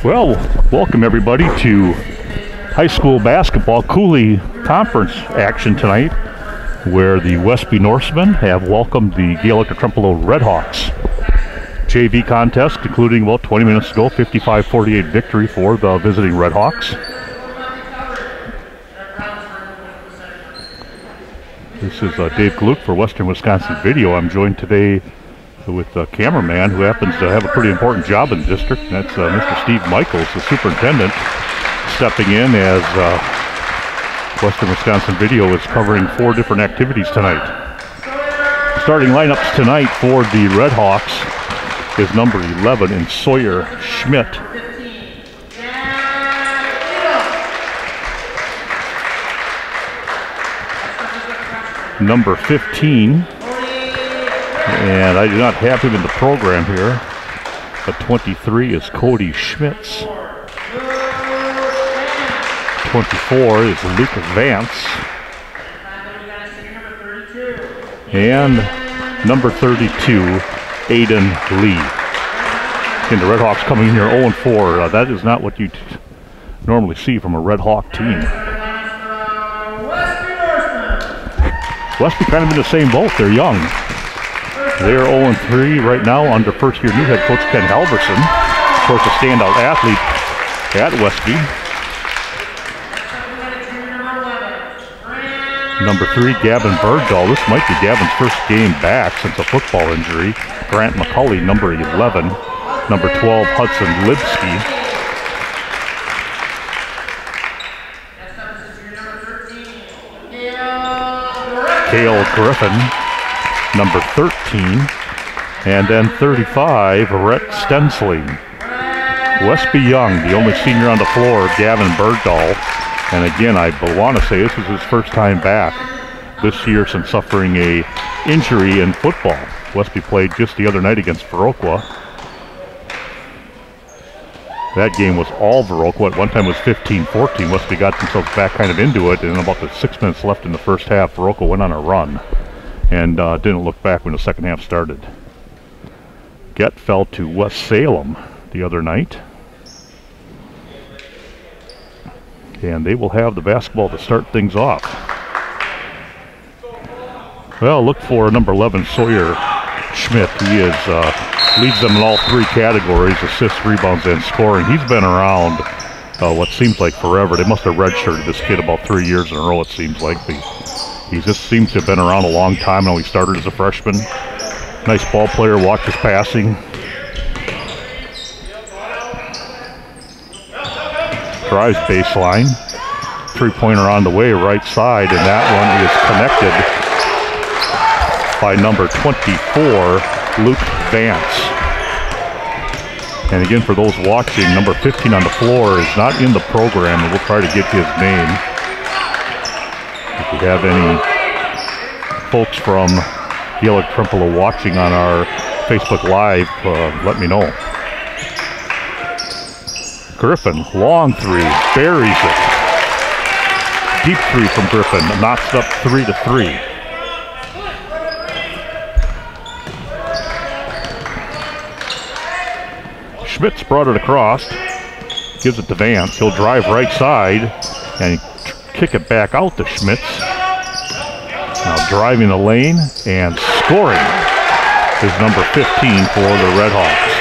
Well, welcome everybody to high school basketball Coulee conference action tonight, where the Westby Norsemen have welcomed the Gaelic Trempealeau Redhawks. JV contest concluding about 20 minutes ago, 55-48 victory for the visiting Redhawks. This is Dave Coulee for Western Wisconsin Video. I'm joined today with a cameraman who happens to have a pretty important job in the district, and that's Mr. Steve Michaels, the superintendent, stepping in as Western Wisconsin Video is covering 4 different activities tonight. Starting lineups tonight for the Redhawks is number 11 in Sawyer Schmidt. Number 15, and I do not have him in the program here, but 23 is Cody Schmitz. 24 is Luke Vance. And number 32, Aiden Lee. And the Redhawks coming in here 0-4. That is not what you normally see from a Redhawk team. Westby kind of in the same boat. They're young. They're 0-3 right now under first-year new head coach Ken Halverson. Of course, a standout athlete at Westby. Number 3, Gavin Bergdahl. This might be Gavin's first game back since a football injury. Grant McCulley, number 11. Number 12, Hudson Lipsky. Cale Griffin, number 13. And then 35, Rhett Stensling. Westby Young, the only senior on the floor, Gavin Bergdahl. And again, I want to say this is his first time back this year since suffering a injury in football. Westby played just the other night against Viroqua. That game was all Viroqua. At one time it was 15-14. Westby got themselves back kind of into it, and about the 6 minutes left in the first half, Viroqua went on a run and didn't look back when the second half started. G.E.T fell to West Salem the other night, and they will have the basketball to start things off. Well, look for number 11, Sawyer Schmidt. He is leads them in all 3 categories: assists, rebounds, and scoring. He's been around what seems like forever. They must have redshirted this kid about 3 years in a row, it seems like. He just seems to have been around a long time. Now he started as a freshman. Nice ball player. Watch his passing. Drives baseline. 3-pointer on the way, right side, and that one is connected by number 24, Luke Vance. And again, for those watching, number 15 on the floor is not in the program, and we'll try to get his name. If we have any folks from Gaelic Trempealeau watching on our Facebook Live, let me know. Griffin, long 3, buries it. Deep 3 from Griffin, knocks up 3-3. Schmitz brought it across, gives it to Vance. He'll drive right side and kick it back out to Schmitz. Now driving the lane and scoring is number 15 for the Redhawks.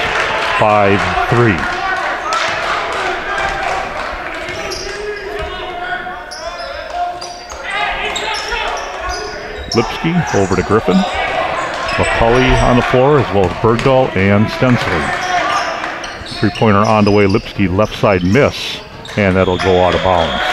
5-3. Lipsky over to Griffin. McCulley on the floor, as well as Bergdahl and Stensling. 3-pointer on the way. Lipsky left side miss, and that'll go out of bounds.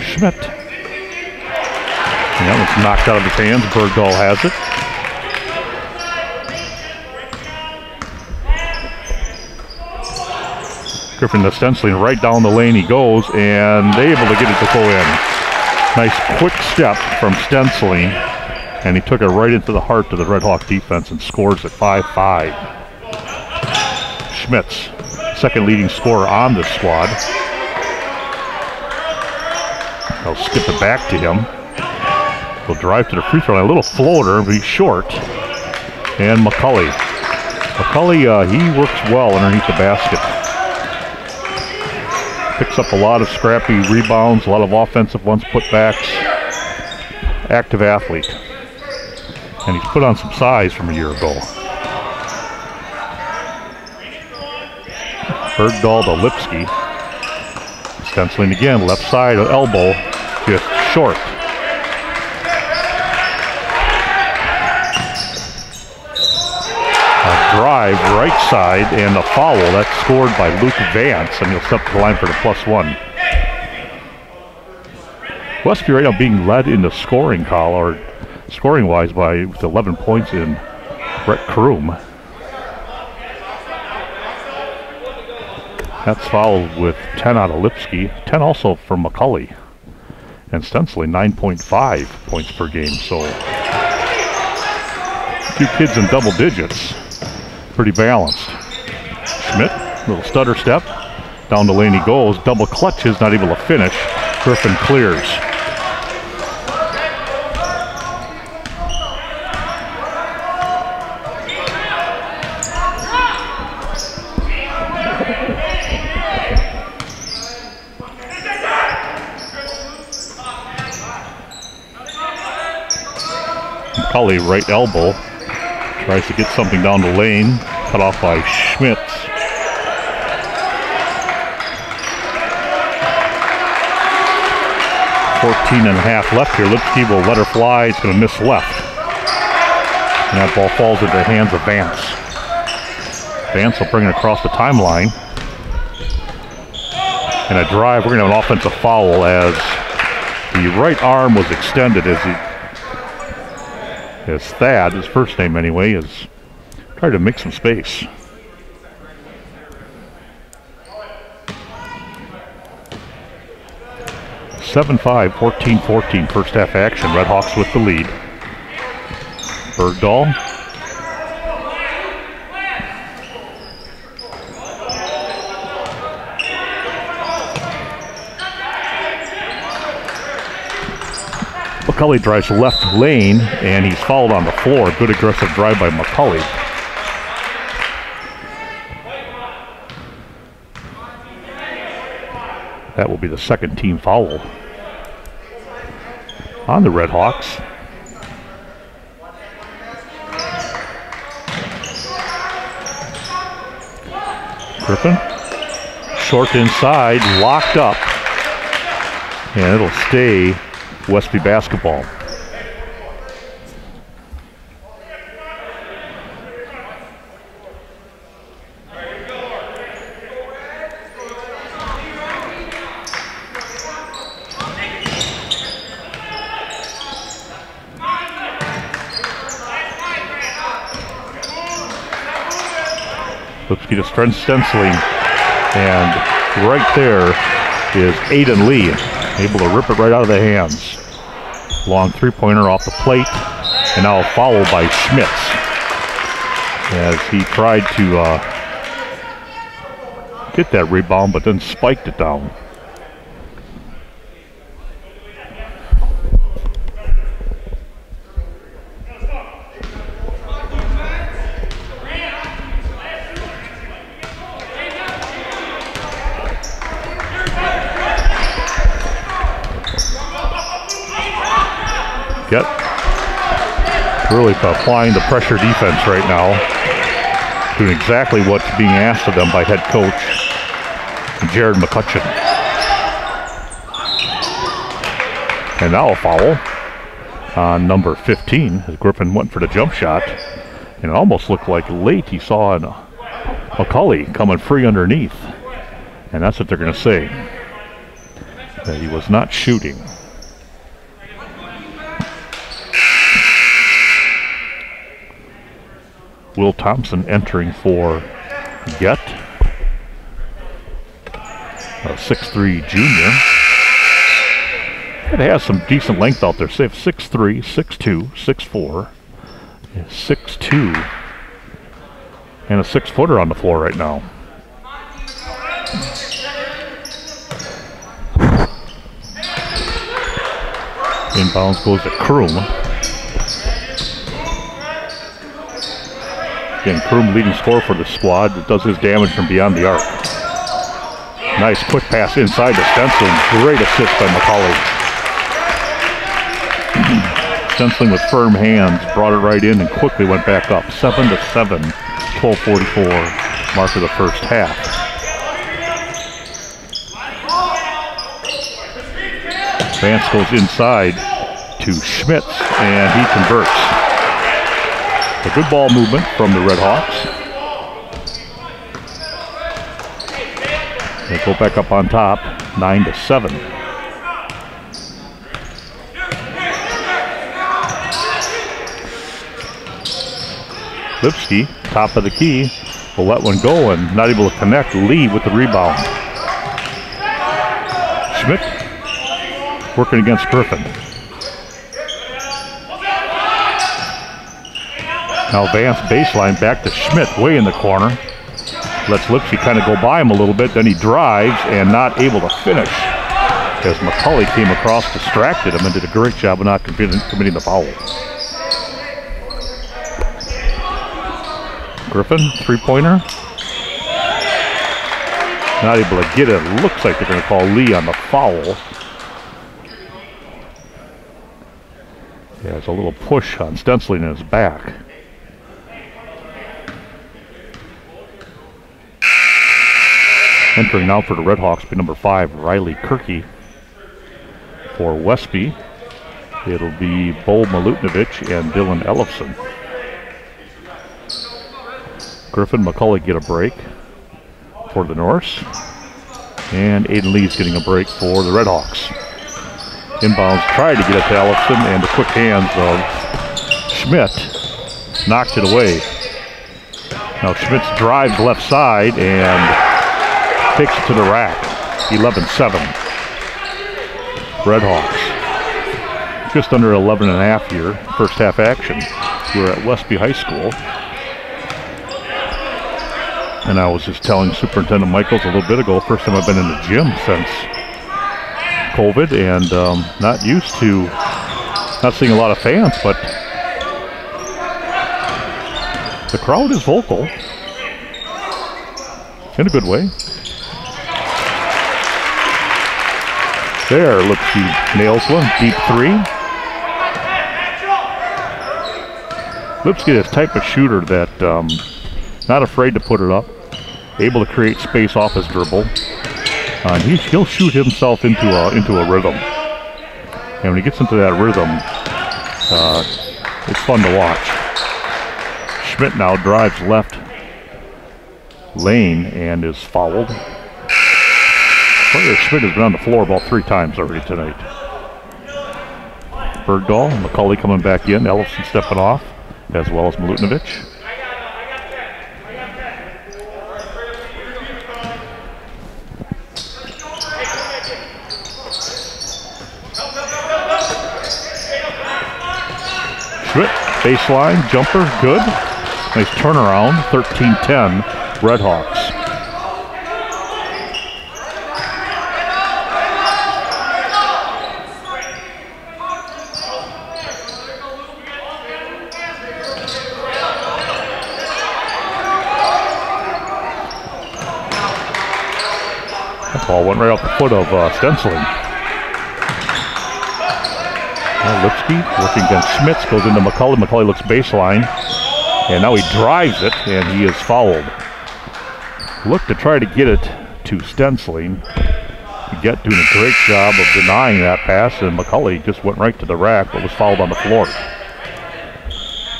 Schmidt. And that one's knocked out of his hands. Bergdahl has it. Griffin to Stensling, right down the lane he goes, and able to get it to go in. Nice quick step from Stensling, and he took it right into the heart of the Redhawk defense and scores at 5-5. Schmitz second leading scorer on this squad. They'll skip it back to him. He'll drive to the free throw line. A little floater, but he's short. And McCulley. He works well underneath the basket. Picks up a lot of scrappy rebounds, a lot of offensive ones, putbacks. Active athlete. And he's put on some size from a year ago. Bergdahl to Lipsky. Stenciling again, left side, elbow, just short. A drive, right side, and a foul. That's scored by Luke Vance, and he'll step to the line for the +1. Westby right now being led in the scoring call, or scoring-wise, with 11 points in Brett Kroom. That's fouled with 10 out of Lipsky, 10 also from McCulley. And stenciling 9.5 points per game, so a few kids in double digits. Pretty balanced. Schmidt, little stutter step. Down the lane he goes, double clutches, not able to finish. Griffin clears. McCulley, right elbow, tries to get something down the lane, cut off by Schmidt. .14.5 left here. Lipsky will let her fly. It's going to miss left. And that ball falls into the hands of Vance. Vance will bring it across the timeline. And a drive. We're going to have an offensive foul as the right arm was extended as Thad, his first name anyway, is trying to make some space. (7-5), 14-14 first half action. Red Hawks with the lead. Bergdahl. McCulley drives left lane, and he's fouled on the floor. Good aggressive drive by McCulley. That will be the second team foul on the Red Hawks. Griffin, short inside, locked up, and it'll stay Westby basketball. Lipsky to stenciling, and right there is Aiden Lee, able to rip it right out of the hands. Long three-pointer off the plate, and now a foul by Schmitz as he tried to get that rebound, but then spiked it down. Yep. Really applying the pressure defense right now. Doing exactly what's being asked of them by head coach Jared McCutcheon. And now a foul on number 15 as Griffin went for the jump shot. And it almost looked like late he saw McCulley coming free underneath. And that's what they're going to say, that he was not shooting. Will Thompson entering for G.E.T, a 6'3" junior. It has some decent length out there. Say 6'3", 6'2", 6'4", 6'2", and a 6-footer on the floor right now. Inbounds goes to Kroom. Again, Kroom leading scorer for the squad. That does his damage from beyond the arc. Nice quick pass inside to Stensling. Great assist by McCauley. Stensling with firm hands brought it right in and quickly went back up. 7-7, 12:44 mark of the first half. Vance goes inside to Schmitz and he converts. A good ball movement from the Red Hawks. They go back up on top, 9-7. Lipsky, top of the key, will let one go and not able to connect. Lee with the rebound. Schmidt working against Griffin. Now Vance baseline back to Schmidt, way in the corner. Lets Lipsky kind of go by him a little bit, then he drives and not able to finish as McCauley came across, distracted him, and did a great job of not committing the foul. Griffin, three-pointer. Not able to get it. Looks like they're going to call Lee on the foul. Yeah, it's a little push on Stensling in his back. Entering now for the Red Hawks be number 5, Riley Kirky. For Westby, it'll be Bo Milutinovic and Dylan Ellefson. Griffin, McCauley get a break for the Norse. And Aiden Lee's getting a break for the Red Hawks. Inbounds tried to get it to Ellefson, and the quick hands of Schmidt knocked it away. Now Schmitz drives left side and takes it to the rack. 11-7. Red Hawks. Just under 11 and a half here, first half action. We're at Westby High School. And I was just telling Superintendent Michaels a little bit ago, first time I've been in the gym since COVID, and not used to, not seeing a lot of fans, but the crowd is vocal in a good way. There, Lipsky nails one, deep three. Lipsky is the type of shooter that not afraid to put it up, able to create space off his dribble. He'll shoot himself into a rhythm, and when he gets into that rhythm, it's fun to watch. Schmidt now drives left lane and is fouled. Player Schmidt has been on the floor about 3 times already tonight. Bergdahl, McCauley coming back in, Ellefson stepping off, as well as Milutinovic. Schmidt, baseline, jumper, good. Nice turnaround, 13-10, Red Hawks. That ball went right off the foot of Stensling. Lipsky working against Schmitz, goes into McCauley. McCauley looks baseline, and now he drives it, and he is fouled. Look to try to get it to Stensling. G.E.T doing a great job of denying that pass, and McCauley just went right to the rack, but was fouled on the floor.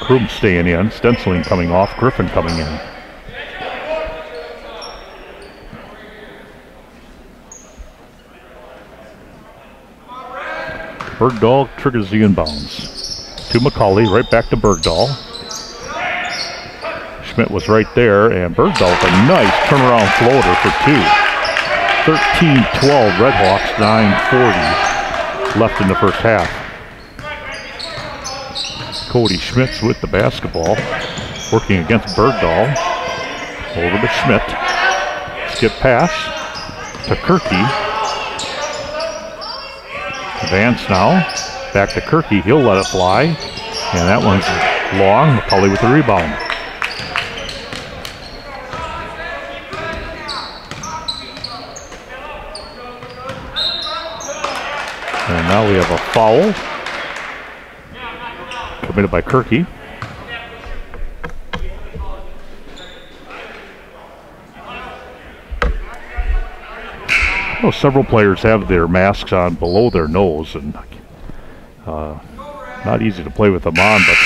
Kroom staying in, Stensling coming off, Griffin coming in. Bergdahl triggers the inbounds. To McCauley, right back to Bergdahl. Schmidt was right there, and Bergdahl with a nice turnaround floater for 2. 13-12 Red Hawks, 9:40 left in the first half. Cody Schmitz with the basketball, working against Bergdahl. Over to Schmidt. Skip pass to Kirky. Vance now, Back to Kirky. He'll let it fly. And that one's long. Coulee with the rebound. And now we have a foul committed by Kirky. Several players have their masks on below their nose, and not easy to play with them on, but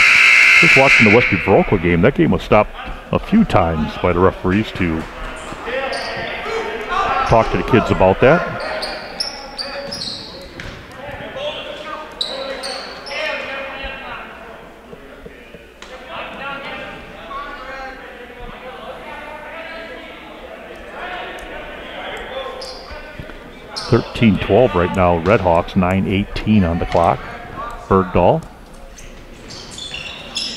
just watching the Westby-Viroqua game, that game was stopped a few times by the referees to talk to the kids about that. (13-12) right now, Redhawks, 9:18 on the clock. Bergdahl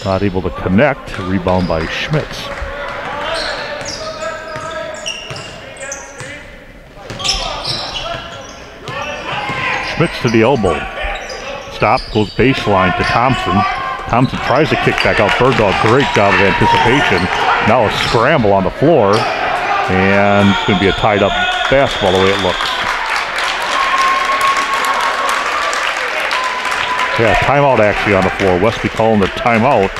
not able to connect. Rebound by Schmitz. Schmitz to the elbow. Stop, goes baseline to Thompson. Thompson tries to kick back out. Bergdahl, great job of anticipation. Now a scramble on the floor, and it's going to be a tied up basketball the way it looks. Yeah, timeout actually on the floor. Westby calling the timeout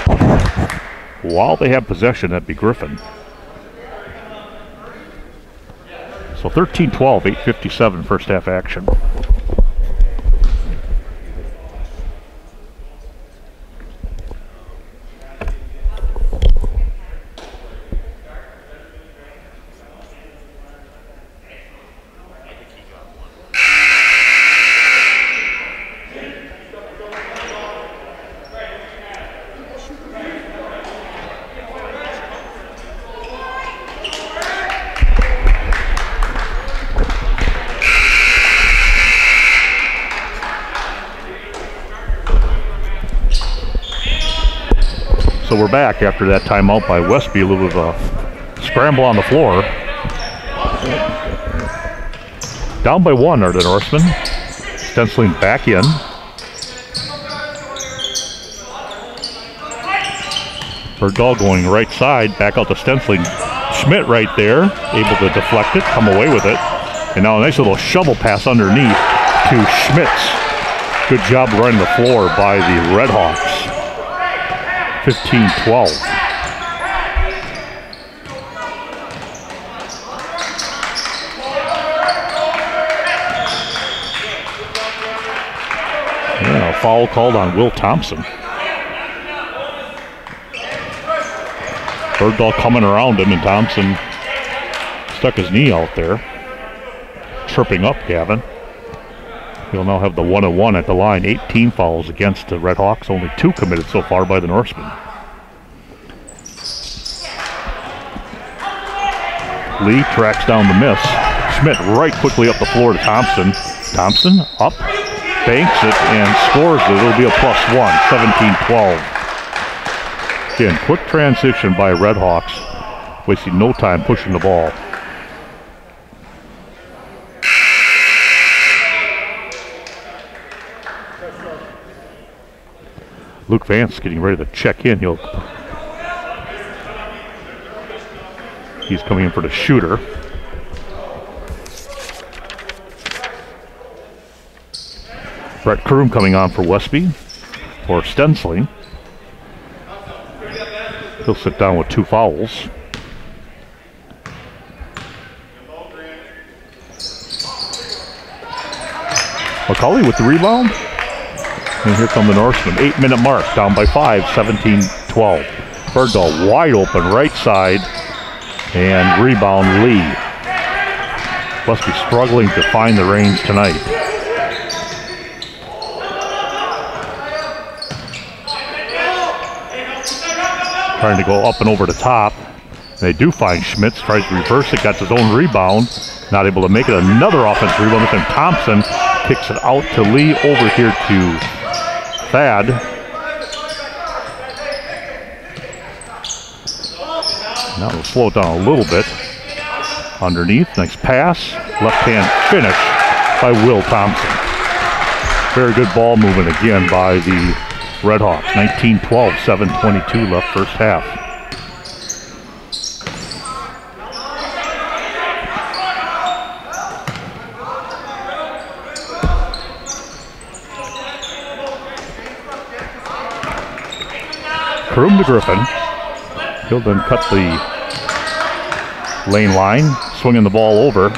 while they have possession. That'd be Griffin. So 13-12, 8:57 first half action. So we're back after that timeout by Westby. A little bit of a scramble on the floor. Down by one are the Norsemen. Stensling back in. Bergdahl going right side, back out to Stensling. Schmidt right there, able to deflect it, come away with it. And now a nice little shovel pass underneath to Schmitz. Good job running the floor by the Redhawks. 15-12. Yeah, a foul called on Will Thompson. Bergdahl coming around him, and Thompson stuck his knee out there. Tripping up Gavin. He'll now have the 1-1 at the line. 18 fouls against the Redhawks. Only 2 committed so far by the Norsemen. Lee tracks down the miss. Schmidt right quickly up the floor to Thompson. Thompson up, banks it, and scores it. It'll be a +1, 17-12. Again, quick transition by Redhawks. Wasting no time pushing the ball. Luke Vance getting ready to check in. He's coming in for the shooter. Brett Kroom coming on for Westby, for Stensling. He'll sit down with 2 fouls. Coulee with the rebound. And here come the Norsemen. 8-minute mark, down by 5, 17-12. Bergdahl wide open right side, and rebound Lee. Westby struggling to find the range tonight. Trying to go up and over the top. They do find Schmitz, tries to reverse it, got his own rebound. Not able to make it. Another offensive rebound. And Thompson kicks it out to Lee, over here to Thad. Now we'll slow it down a little bit. Underneath, nice pass. Left-hand finish by Will Thompson. Very good ball movement again by the Redhawks. 19-12, 7:22 left first half. Kroom to Griffin. He'll then cut the lane line, swinging the ball over.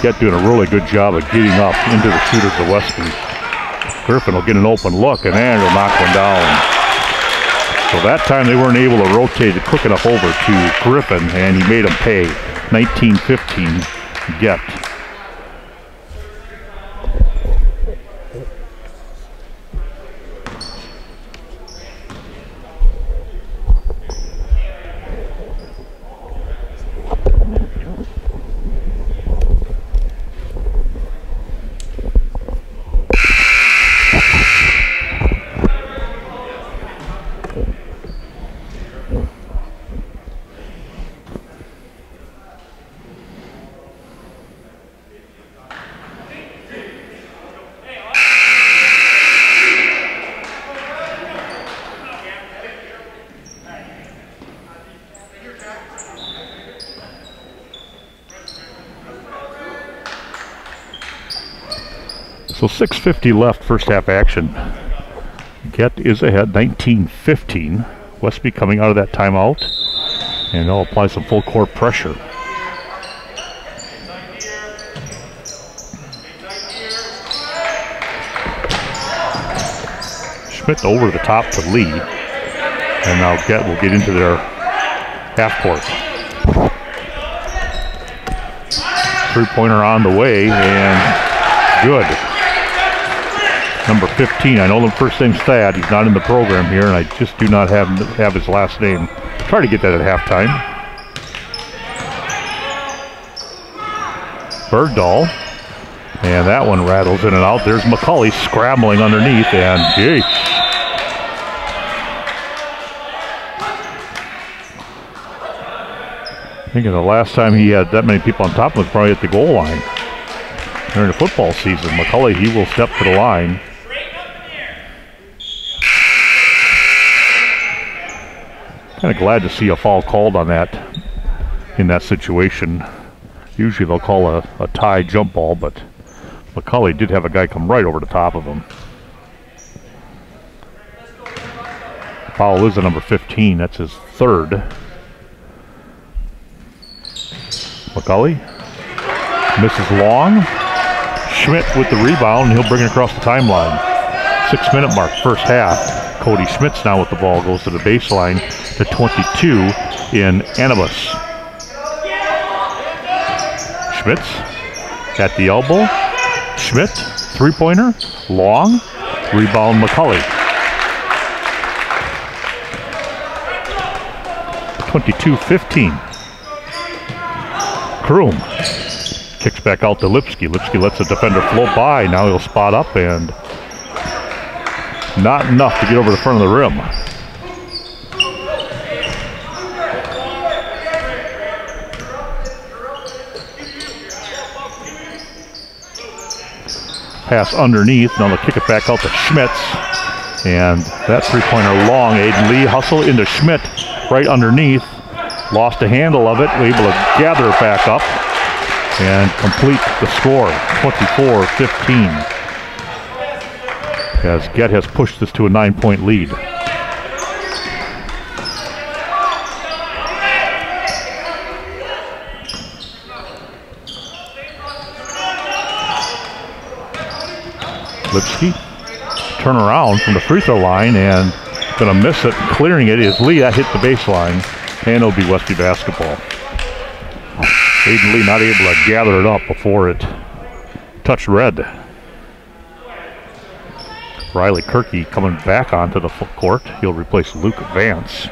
G.E.T doing a really good job of getting up into the shooters of Westby. Griffin will get an open look, and then he'll knock one down. So that time they weren't able to rotate it quick enough over to Griffin, and he made him pay. 19-15, G.E.T. So 6:50 left first half action. G.E.T is ahead 19-15. Westby coming out of that timeout, and they'll apply some full court pressure. Schmidt over the top to Lee, and now G.E.T will get into their half court. Three-pointer on the way, and good. Number 15, I know the first name's Thad. He's not in the program here, and I just do not have his last name. Try to get that at halftime. Bergdahl, and that one rattles in and out. There's McCulley scrambling underneath, and gee. I think the last time he had that many people on top of him was probably at the goal line. During the football season, McCulley, he will step to the line. Kind of glad to see a foul called on that in that situation. Usually they'll call a tie jump ball, but McCulley did have a guy come right over the top of him. Foul is a number 15. That's his third. McCulley misses long. Schmidt with the rebound, and he'll bring it across the timeline. 6-minute mark, first half. Cody Schmitz now with the ball, goes to the baseline to 22 in Anibus. Schmitz at the elbow. Schmidt, three-pointer, long, rebound McCulley. 22-15. Kroom kicks back out to Lipsky. Lipsky lets the defender float by. Now he'll spot up, and not enough to get over the front of the rim. Pass underneath. Now they'll kick it back out to Schmitz. And that three-pointer long. Aiden Lee hustle into Schmidt right underneath. Lost a handle of it. Able to gather it back up and complete the score. 24-15. As G.E.T has pushed this to a 9-point lead. Lipsky, turn around from the free throw line and gonna miss it. Clearing it is Lee. That hit the baseline, and it'll be Westby basketball. Aiden Lee not able to gather it up before it touched red. Riley Kirky coming back onto the court. He'll replace Luke Vance.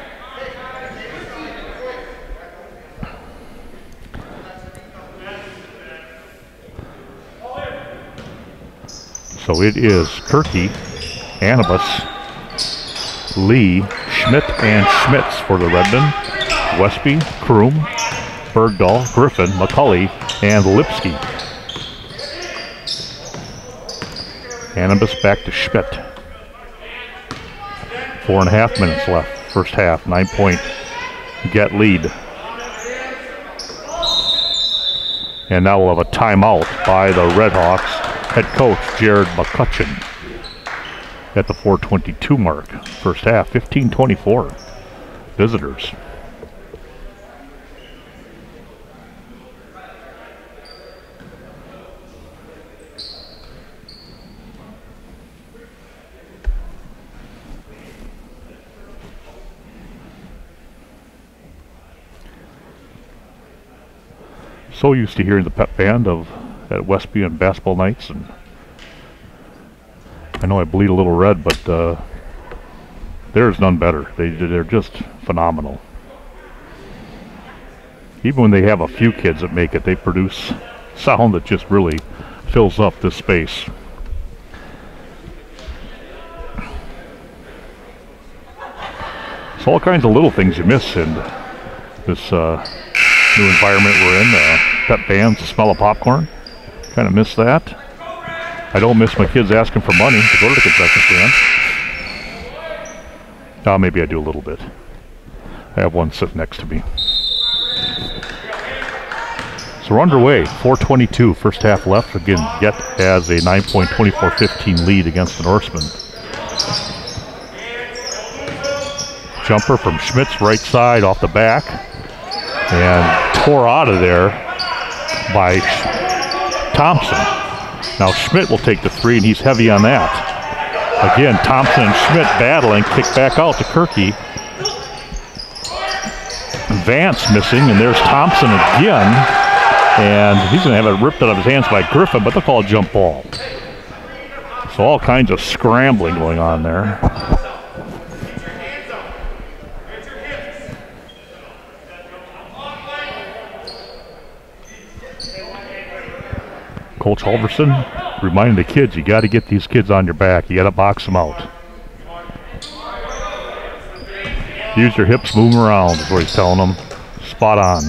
So it is Kirky, Anibus, Lee, Schmidt, and Schmitz for the Redmen. Westby, Kroom, Bergdahl, Griffin, McCulley, and Lipsky. Cannabis back to Schmidt. 4.5 minutes left, first half, 9-point G.E.T lead. And now we'll have a timeout by the Redhawks head coach Jared McCutcheon at the 4:22 mark. First half, 15-24. Visitors. So used to hearing the pep band at Westby and basketball nights, and I know I bleed a little red, but there's none better. They're just phenomenal. Even when they have a few kids that make it, they produce sound that just really fills up this space. So all kinds of little things you miss in this new environment we're in. Pep bands, the smell of popcorn. Kind of miss that. I don't miss my kids asking for money to go to the concession stand. Maybe I do a little bit. I have one sitting next to me. So we're underway. 4:22, first half left. Again, G.E.T has a 9-point, 24-15 lead against the Norsemen. Jumper from Schmidt's right side off the back. And tore out of there by Thompson. Now Schmidt will take the three, and he's heavy on that. Again, Thompson and Schmidt battling, kick back out to Kirky. Vance missing, and there's Thompson again. And he's going to have it ripped out of his hands by Griffin, but they'll call a jump ball. So all kinds of scrambling going on there. Coach Halverson reminding the kids, you got to get these kids on your back. You got to box them out. Use your hips, move them around is what he's telling them. Spot on.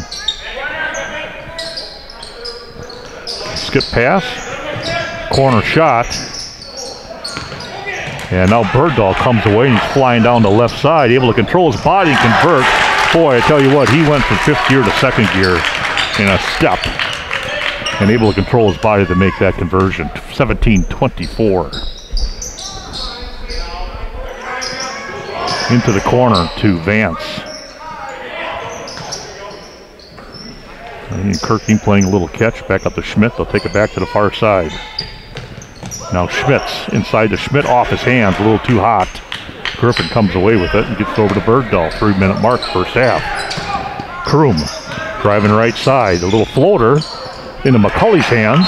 Skip pass. Corner shot. And now Bergdahl comes away and he's flying down the left side, able to control his body and convert. Boy, I tell you what, he went from fifth gear to second gear in a step. And able to control his body to make that conversion. 17-24. Into the corner to Vance. And Kirky playing a little catch back up to Schmidt. They'll take it back to the far side. Now Schmidt's inside the Schmidt off his hands, a little too hot. Griffin comes away with it and gets over to Bergdahl. 3-minute mark, first half. Kroom driving right side, a little floater into McCulley's hands.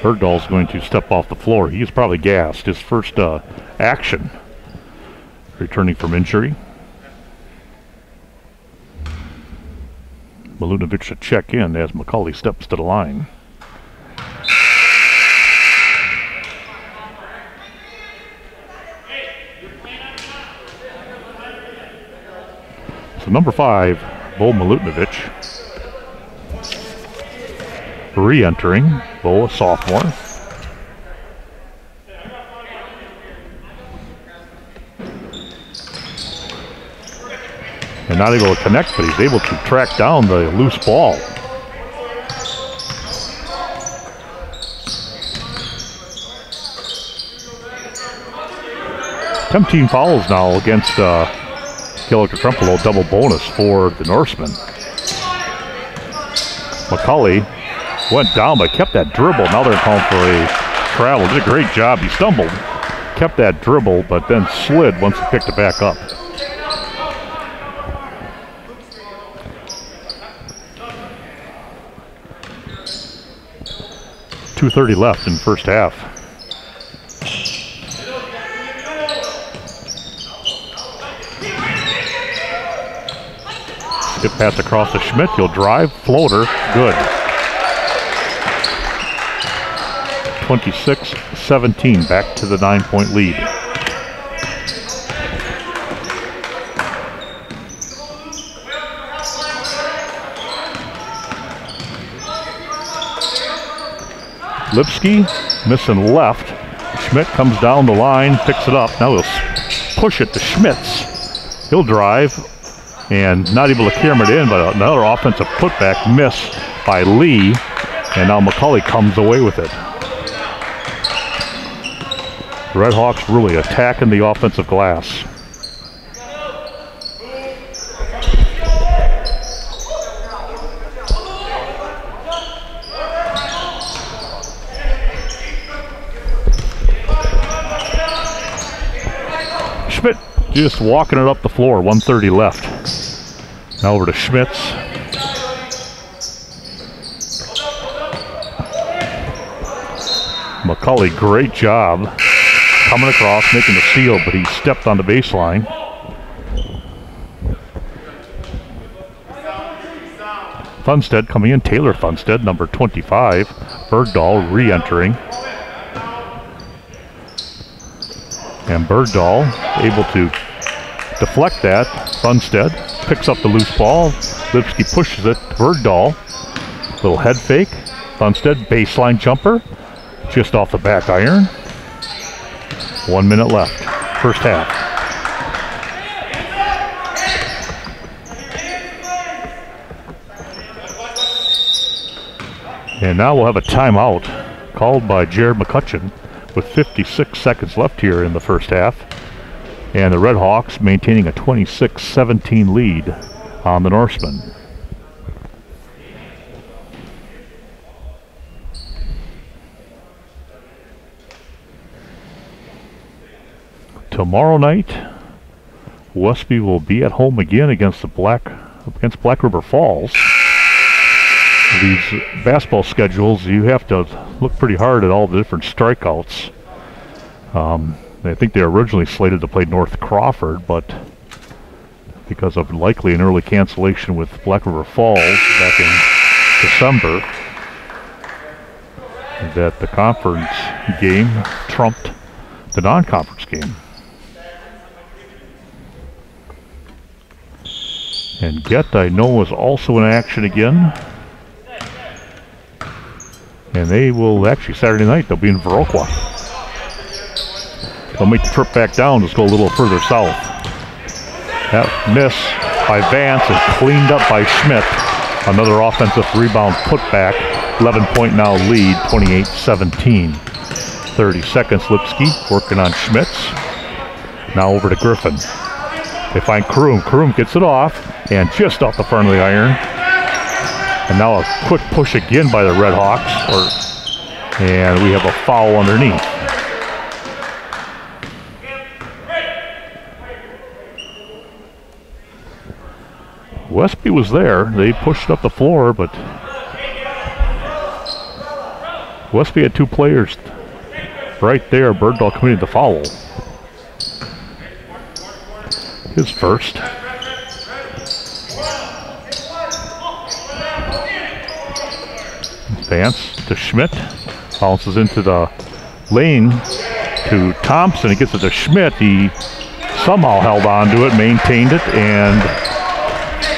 Bergdahl's going to step off the floor. He's probably gassed. His first action, returning from injury. Milutinovic to check in as McCulley steps to the line. So number 5, Bo Milutinovic. Re-entering, Bo, a sophomore. And not able to connect, but he's able to track down the loose ball. Team fouls now against Gilliker Trempealeau, double bonus for the Norsemen. McCulley went down but kept that dribble. Now they're calling for a travel. Did a great job. He stumbled, kept that dribble, but then slid once he picked it back up. .230 left in the first half. Skip pass across to Schmidt. He'll drive, floater, good. 26-17, back to the 9-point lead. Lipsky missing left. Schmidt comes down the line, picks it up. Now he'll push it to Schmitz. He'll drive and not able to camera it in, but another offensive putback miss by Lee. And now McCulley comes away with it. The Red Hawks really attacking the offensive glass. Schmidt just walking it up the floor, 1:30 left. Now over to Schmitz. McCulley, great job coming across, making the steal, but he stepped on the baseline. Funstead coming in, Taylor Funstead, number 25. Bergdahl re-entering. And Bergdahl able to deflect that. Funstead picks up the loose ball. Lipsky pushes it to Bergdahl. Little head fake. Funstead, baseline jumper. Just off the back iron. 1 minute left. First half. And now we'll have a timeout called by Jared McCutcheon with 56 seconds left here in the first half. And the Red Hawks maintaining a 26-17 lead on the Norsemen. Tomorrow night, Westby will be at home again against Black River Falls. These basketball schedules, you have to look pretty hard at all the different strikeouts. I think they were originally slated to play North Crawford, but because of likely an early cancellation with Black River Falls back in December, that the conference game trumped the non-conference game. And G.E.T, I know, is also in action again. And they will, actually Saturday night, they'll be in Viroqua. They'll make the trip back down, just go a little further south. That miss by Vance is cleaned up by Schmidt. Another offensive rebound putback. 11-point now lead, 28-17. 30 seconds, Lipsky working on Schmitz. Now over to Griffin. They find Kroom. Kroom gets it off, and just off the front of the iron. And now a quick push again by the Red Hawks, and we have a foul underneath. Westby was there. They pushed up the floor, but Westby had two players right there. Bergdahl committed the foul. His first. Vance to Schmidt. Bounces into the lane to Thompson. He gets it to Schmidt. He somehow held on to it, maintained it, and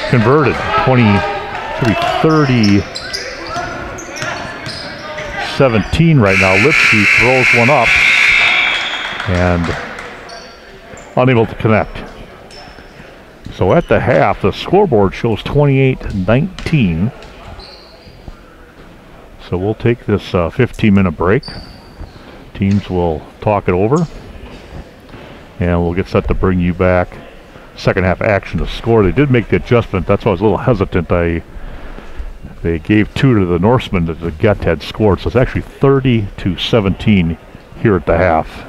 converted. 30-17 right now. Lipsky throws one up and unable to connect. So at the half, the scoreboard shows 28-19. So we'll take this 15-minute break. Teams will talk it over, and we'll get set to bring you back second half action to score. They did make the adjustment. That's why I was a little hesitant. They gave 2 to the Norsemen that the G.E.T had scored. So it's actually 30-17 here at the half.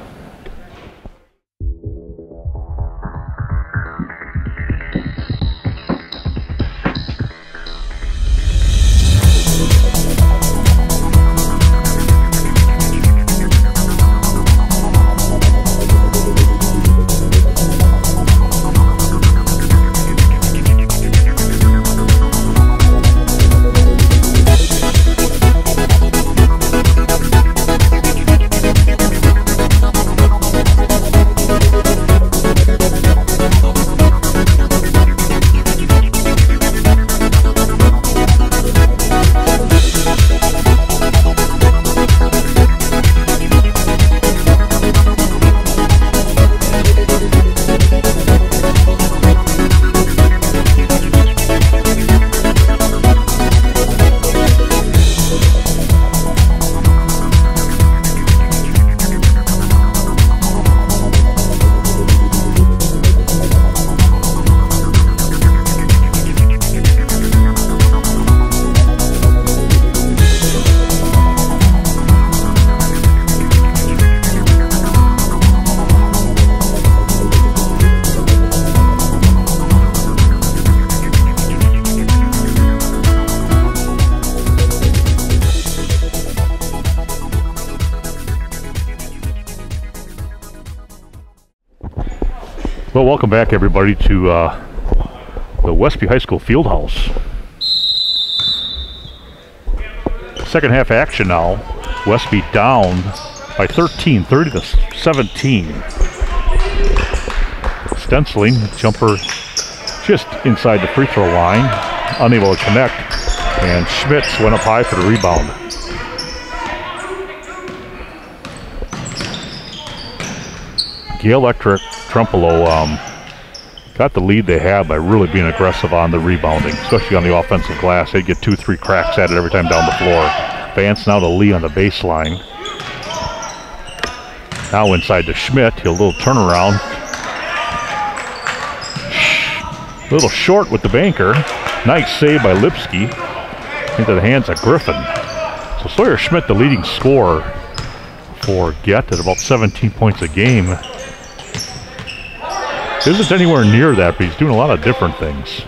welcome back everybody to the Westby High School Fieldhouse. Second half action now. Westby down by 13, 30 to 17. Stenciling, jumper just inside the free throw line, unable to connect, and Schmitz went up high for the rebound. Electric Trempealeau got the lead they had by really being aggressive on the rebounding, especially on the offensive glass. They'd get 2-3 cracks at it every time down the floor. Vance now to Lee on the baseline. Now inside to Schmidt, he'll little turnaround. A little short with the banker. Nice save by Lipsky into the hands of Griffin. So Sawyer Schmidt, the leading scorer for G.E.T at about 17 points a game. Isn't anywhere near that, but he's doing a lot of different things.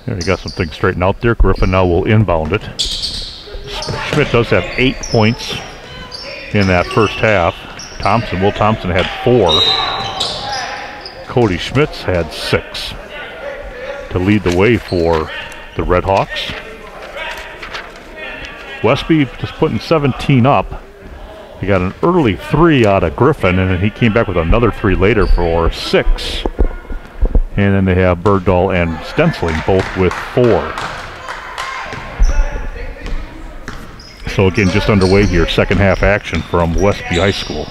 There, he got some things straightened out there. Griffin now will inbound it. Schmidt does have 8 points in that first half. Will Thompson had 4. Cody Schmitz had 6 to lead the way for the Red Hawks. Westby just putting 17 up. He got an early 3 out of Griffin, and then he came back with another 3 later for 6. And then they have Bergdahl and Stenciling both with 4. So again, just underway here, second half action from Westby High School.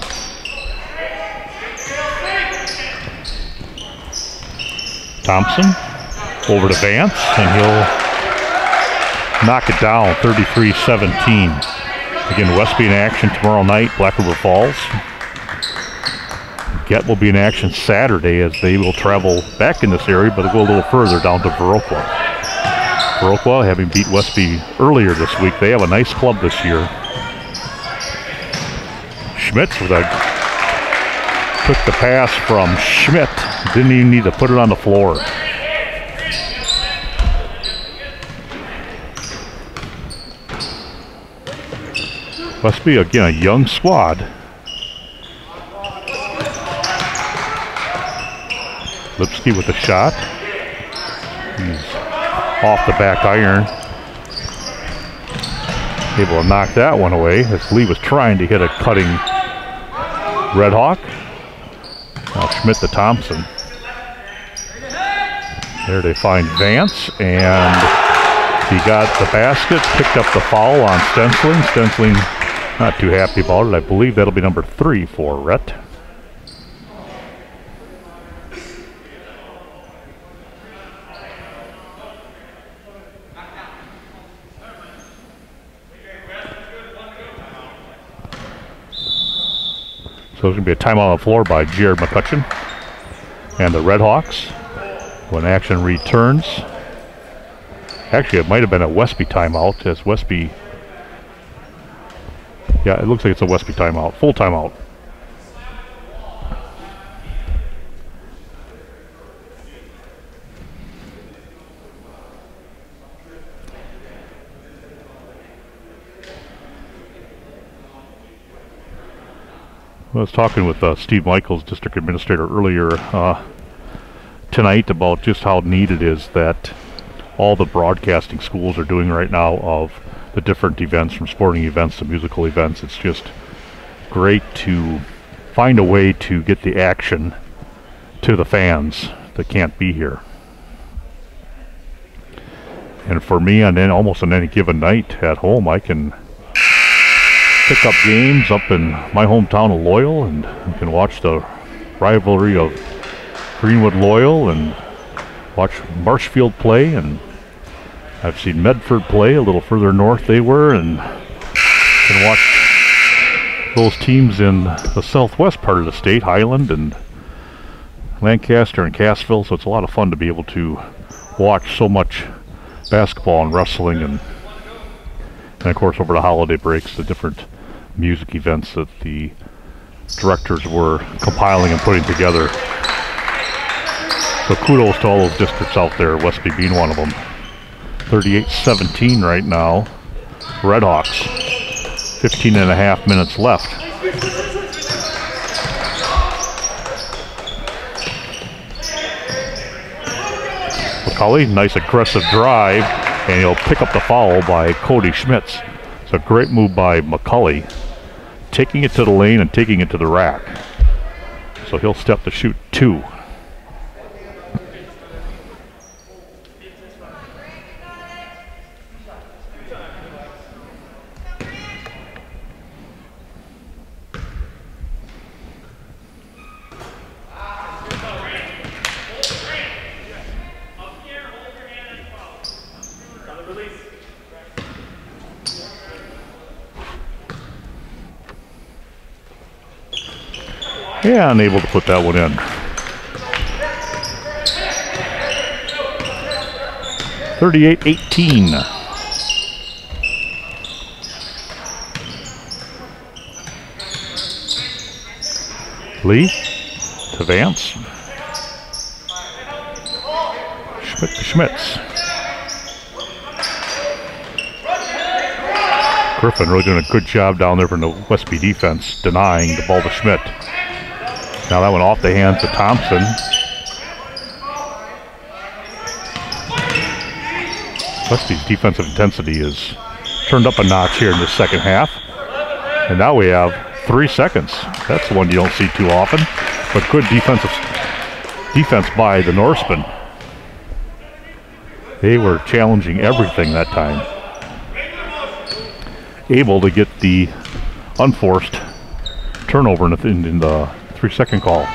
Thompson over to Vance, and he'll knock it down, 33-17. Again, Westby in action tomorrow night, Black River Falls. G.E.T will be in action Saturday as they will travel back in this area, but they'll go a little further down to Viroqua. Viroqua, having beat Westby earlier this week, they have a nice club this year. Schmitz with took the pass from Schmidt. Didn't even need to put it on the floor. Westby, again, a young squad. Lipsky with a shot. He's off the back iron. Able to knock that one away as Lee was trying to hit a cutting Red Hawk. Now Schmidt to Thompson. There they find Vance, and he got the basket, picked up the foul on Stenciling. Stenciling not too happy about it. I believe that'll be number 3 for Rhett. So there's going to be a timeout on the floor by Jared McCutcheon and the Red Hawks when action returns. Actually, it might have been a Westby timeout as Westby... Yeah, it looks like it's a Westby timeout. Full timeout. I was talking with Steve Michaels, district administrator, earlier tonight about just how neat it is that all the broadcasting schools are doing right now of the different events, from sporting events to musical events. It's just great to find a way to get the action to the fans that can't be here. And for me, almost on any given night at home, I can pick up games up in my hometown of Loyal, and you can watch the rivalry of Greenwood Loyal and watch Marshfield play, and I've seen Medford play a little further north they were, and can watch those teams in the southwest part of the state, Highland and Lancaster and Cassville. So it's a lot of fun to be able to watch so much basketball and wrestling, and of course over the holiday breaks, the different music events that the directors were compiling and putting together. So kudos to all those districts out there, Westby being one of them. 38-17 right now. Redhawks. 15.5 minutes left. Coulee, nice aggressive drive, and he'll pick up the foul by Cody Schmitz. It's a great move by McCulley, taking it to the lane and taking it to the rack. So he'll step to shoot 2. Yeah, unable to put that one in. 38-18. Lee to Vance. Schmidt to Schmitz. Griffin really doing a good job down there from the Westby defense, denying the ball to Schmidt. Now that went off the hands of Thompson. Westby's defensive intensity is turned up a notch here in the second half. And now we have 3 seconds. That's the one you don't see too often. But good defense by the Norsemen. They were challenging everything that time. Able to get the unforced turnover in the 3-second call.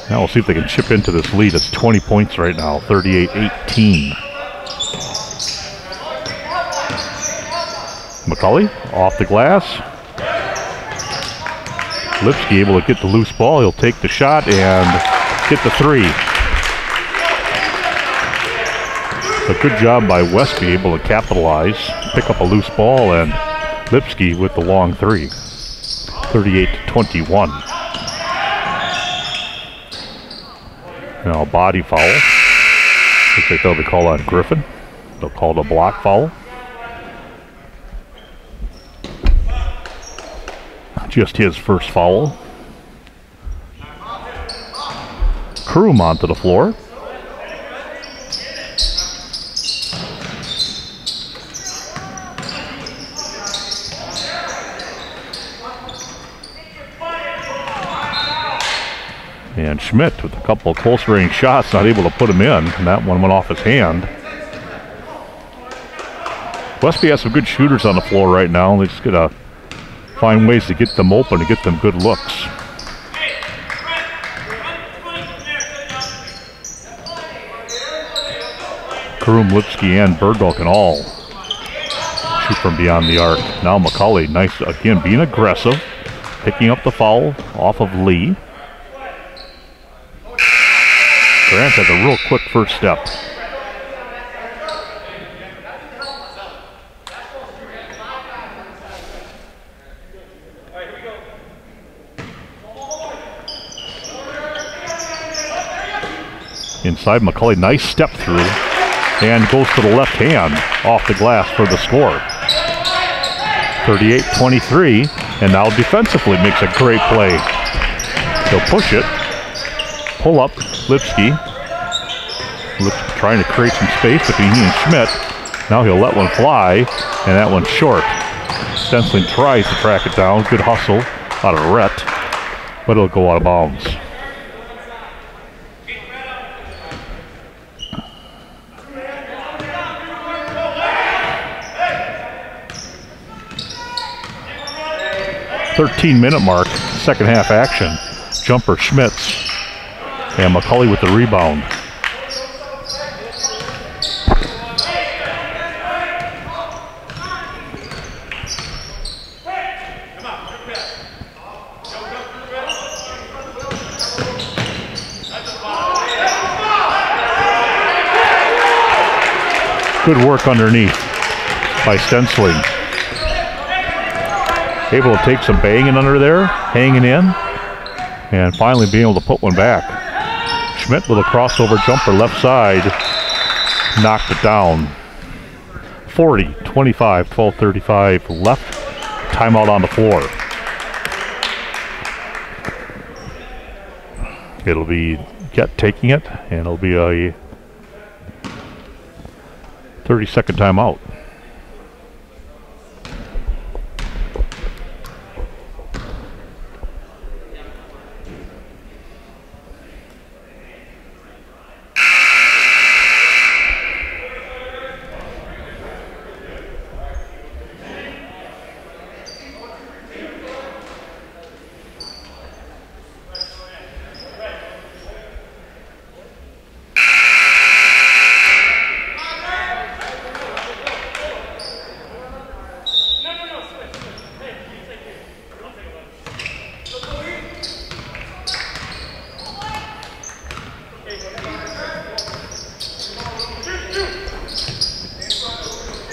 Now we'll see if they can chip into this lead. It's 20 points right now, 38-18. McCulley off the glass. Lipsky able to get the loose ball. He'll take the shot and get the 3. A good job by Westby, able to capitalize, pick up a loose ball, and Lipsky with the long 3. 38-21. Now body foul. Looks like they'll be called on Griffin. They'll call it a block foul. Just his first foul. Kroom onto the floor. And Schmidt with a couple of close range shots, not able to put him in, and that one went off his hand. Westby has some good shooters on the floor right now. They just gotta find ways to get them open, to get them good looks. Kroom, Lipsky, and Birdwell can all shoot from beyond the arc. Now McCulley, nice again, being aggressive, picking up the foul off of Lee. Grant has a real quick first step. Inside, McCulley, nice step through, and goes to the left hand off the glass for the score. 38-23, and now defensively makes a great play. He'll push it, pull up, Lipsky. Lipsky trying to create some space between he and Schmidt. Now he'll let one fly, and that one's short. Stensling tries to track it down. Good hustle out of Rhett, but it'll go out of bounds. .13-minute mark, second half action. Jumper Schmitz. And McCulley with the rebound. Good work underneath by Stensling. able to take some banging under there, hanging in, and finally being able to put one back. Schmidt with a crossover jumper left side, knocked it down. 40-25, 12:35 left. Timeout on the floor. It'll be G.E.T taking it, and it'll be a 30-second timeout.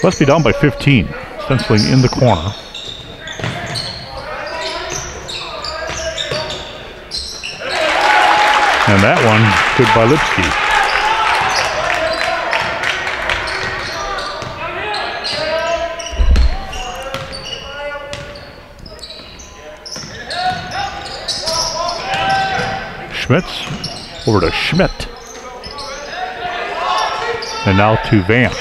Westby down by 15, Stensling in the corner. And that one, good by Lipsky. Schmitz over to Schmidt. And now to Vance.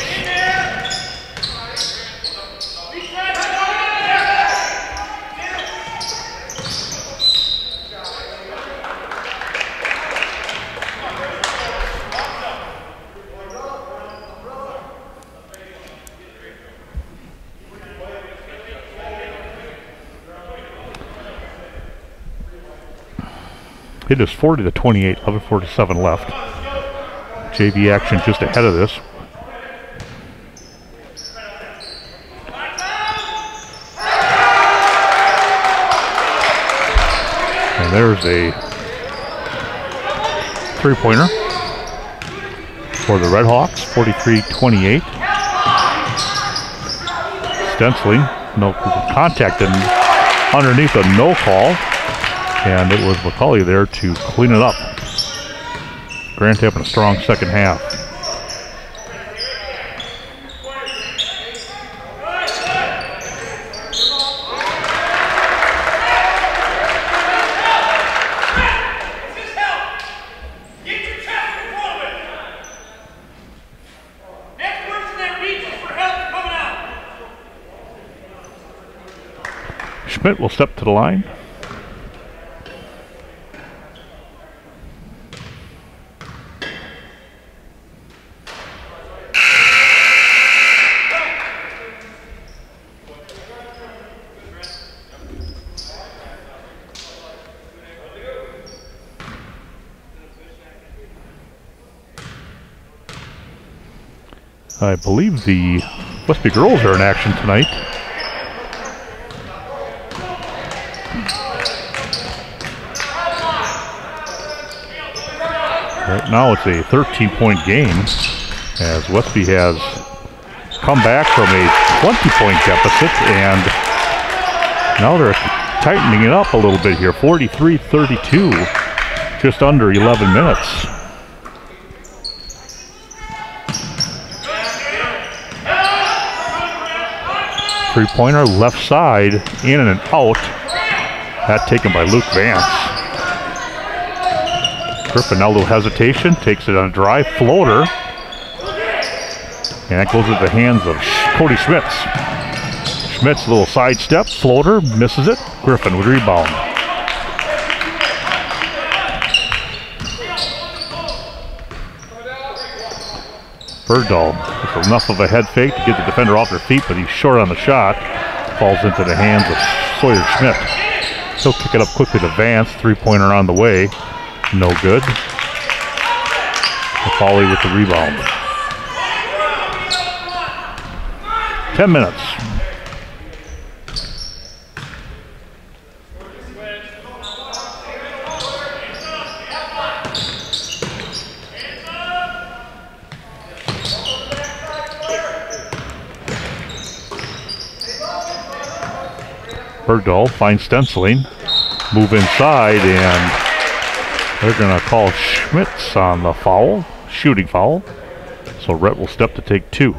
It is 40-28, 11:47 left. JV action just ahead of this. And there's a three-pointer for the Redhawks, 43-28. Stensling, no contact underneath a no call. And it was McCauley there to clean it up. Grant having a strong second half. Schmidt will step to the line. I believe the Westby girls are in action tonight. Right now it's a 13-point game as Westby has come back from a 20-point deficit, and now they're tightening it up a little bit here. 43-32, just under 11 minutes. Three-pointer left side, in and out. That taken by Luke Vance. Griffin now a little hesitation, takes it on a drive floater. And that goes into the hands of Cody Schmitz. Schmitz, a little sidestep, floater, misses it. Griffin with rebound. Bergdahl with enough of a head fake to get the defender off their feet, but he's short on the shot. Falls into the hands of Sawyer Schmidt. He'll kick it up quickly to Vance. Three-pointer on the way. No good. McCauley with the rebound. 10 minutes. Bergdahl finds stenciling. Move inside, and they're going to call Schmitz on the foul, shooting foul. So Rhett will step to take 2.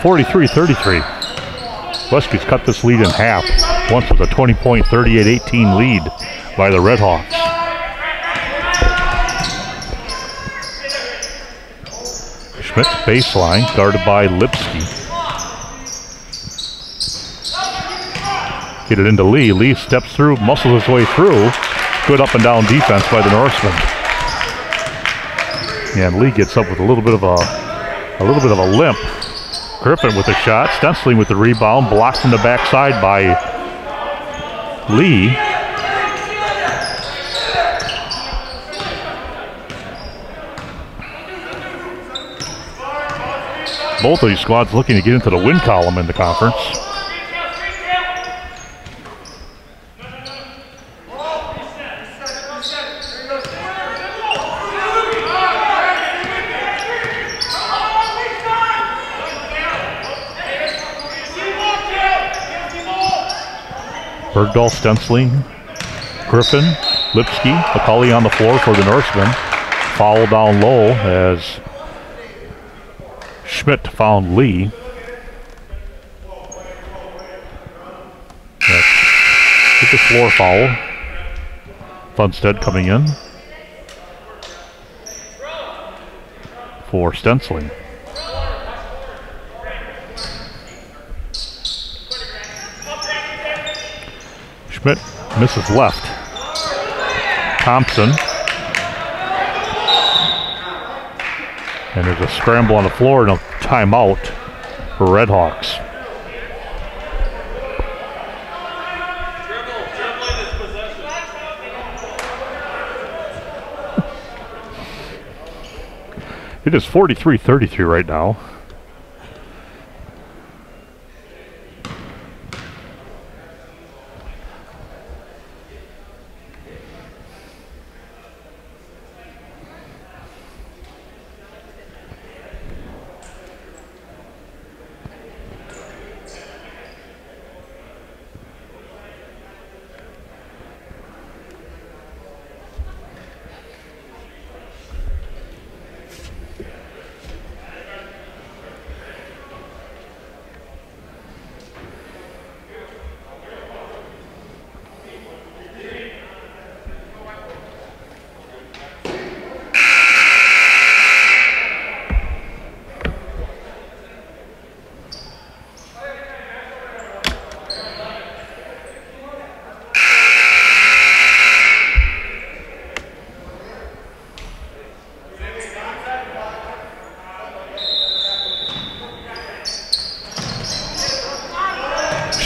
(43-33). Westby's cut this lead in half. Once with a 20-point, 38-18 lead by the Redhawks. Schmitz baseline, guarded by Lipsky. Get it into Lee. Lee steps through, muscles his way through. Good up and down defense by the Norseman. And Lee gets up with a little bit of a limp. Griffin with a shot, stenciling with the rebound, blocked from the backside by Lee. Both of these squads looking to get into the win column in the conference. Bergdahl stenciling, Griffin, Lipsky, Coulee on the floor for the Norsemen. Foul down low as Schmidt found Lee. Get the floor foul. Funstead coming in for stenciling. Schmidt misses left. Thompson. And there's a scramble on the floor and a timeout for Redhawks. It is 43-33 right now.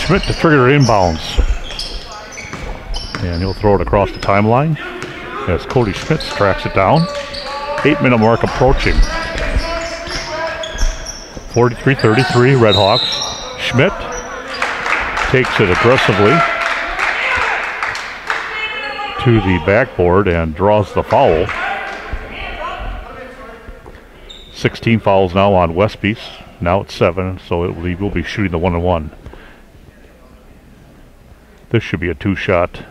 Schmidt to trigger inbounds. And he'll throw it across the timeline as Cody Schmidt tracks it down. 8-minute mark approaching. 43-33 Redhawks. Schmidt takes it aggressively to the backboard and draws the foul. 16 fouls now on Westby's. Now it's 7, so we'll be shooting the 1-and-1. This should be a 2-shot.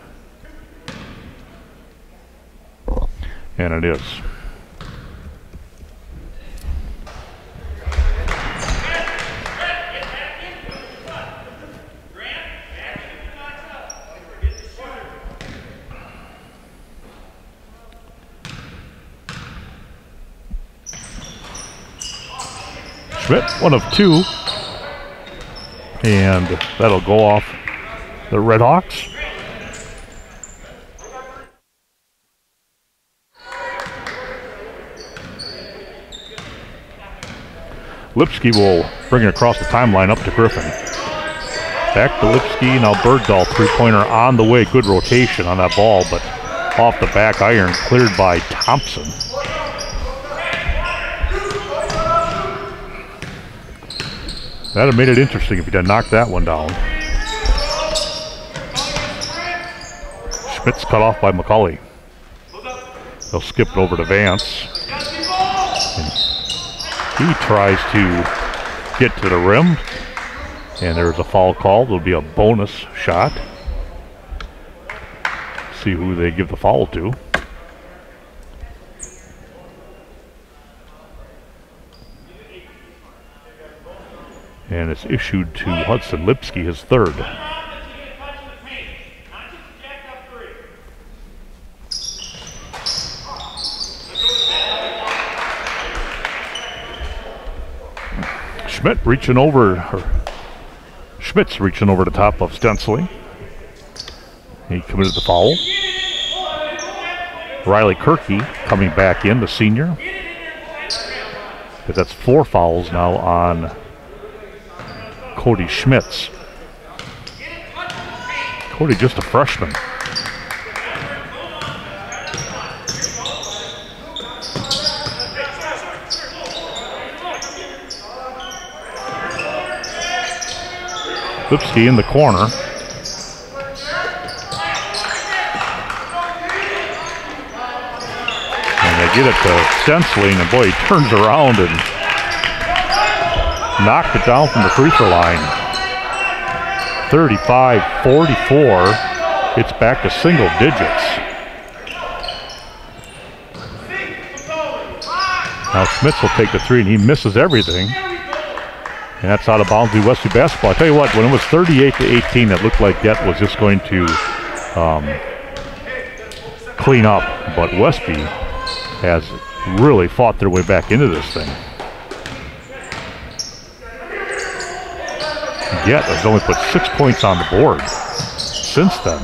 And it is. Schmidt, 1 of 2. And that'll go off the Redhawks. Lipsky will bring it across the timeline up to Griffin. Back to Lipsky, now Bergdahl, three-pointer on the way. Good rotation on that ball, but off the back iron, cleared by Thompson. That'd have made it interesting if he did knock that one down. Schmidt's cut off by McCauley. They'll skip it over to Vance. And he tries to get to the rim. And there's a foul call. There'll be a bonus shot. See who they give the foul to. And it's issued to Hudson Lipsky, his third. Schmidt reaching over, Schmidt's reaching over the top of Stensling. He committed the foul. Riley Kirky coming back in, the senior. But that's 4 fouls now on Cody Schmitz. Cody just a freshman. Lipsky in the corner. And they get it to Stensling, and boy, he turns around and knocked it down from the free throw line. 35-44. It's back to single digits. Now Schmitz will take the three, and he misses everything. And that's out of bounds to Westby basketball. I tell you what, when it was 38-18, it looked like G.E.T was just going to clean up. But Westby has really fought their way back into this thing. G.E.T has only put 6 points on the board since then.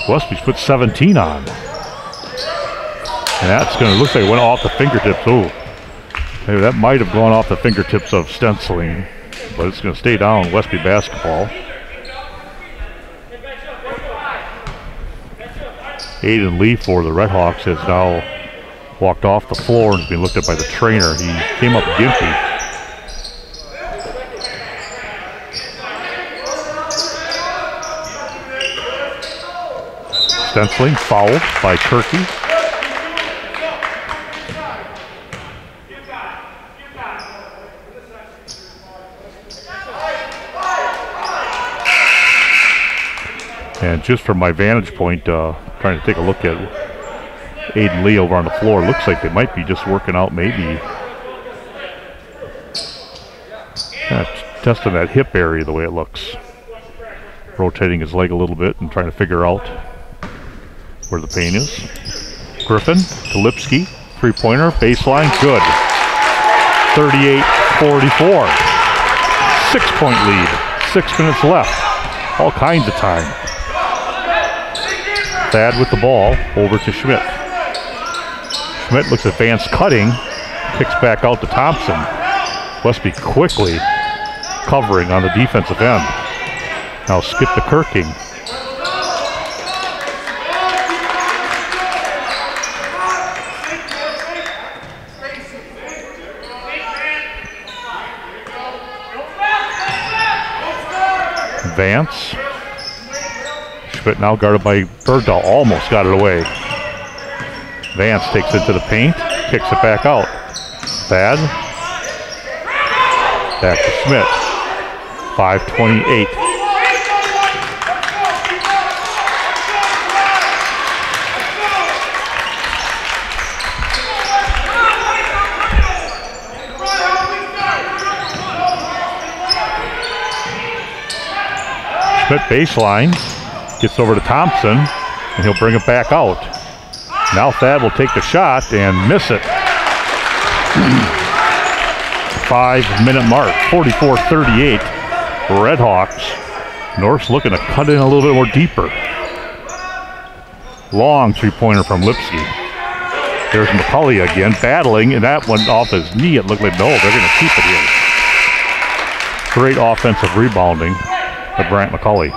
Westby's put 17 on. And that's going to look like it went off the fingertips. Oh, maybe that might have gone off the fingertips of Stensling, but it's going to stay down Westby basketball. Aiden Lee for the Redhawks has now walked off the floor and has been looked at by the trainer. He came up gimpy. Stensling fouled by Kirky. And just from my vantage point, trying to take a look at Aiden Lee over on the floor, looks like they might be just working out maybe testing that hip area the way it looks. Rotating his leg a little bit and trying to figure out where the pain is. Griffin to Lipsky, three-pointer, baseline, good. 38-44. 6-point lead, 6 minutes left, all kinds of time. Thad with the ball, over to Schmidt. Schmidt looks at Vance cutting, kicks back out to Thompson. Westby quickly covering on the defensive end. Now skip to Kirking. Vance. Schmidt now guarded by Bergdahl, almost got it away. Vance takes it to the paint, kicks it back out. Thad. Back to Schmidt. 5:28. Schmidt baseline, gets over to Thompson, and he'll bring it back out. Now Thad will take the shot and miss it. 5-minute mark, 44-38. Redhawks. North's looking to cut in a little bit more deeper. Long three-pointer from Lipsky. There's McCulley again, battling, and that one off his knee. It looked like, no, they're going to keep it here. Great offensive rebounding by Bryant McCulley.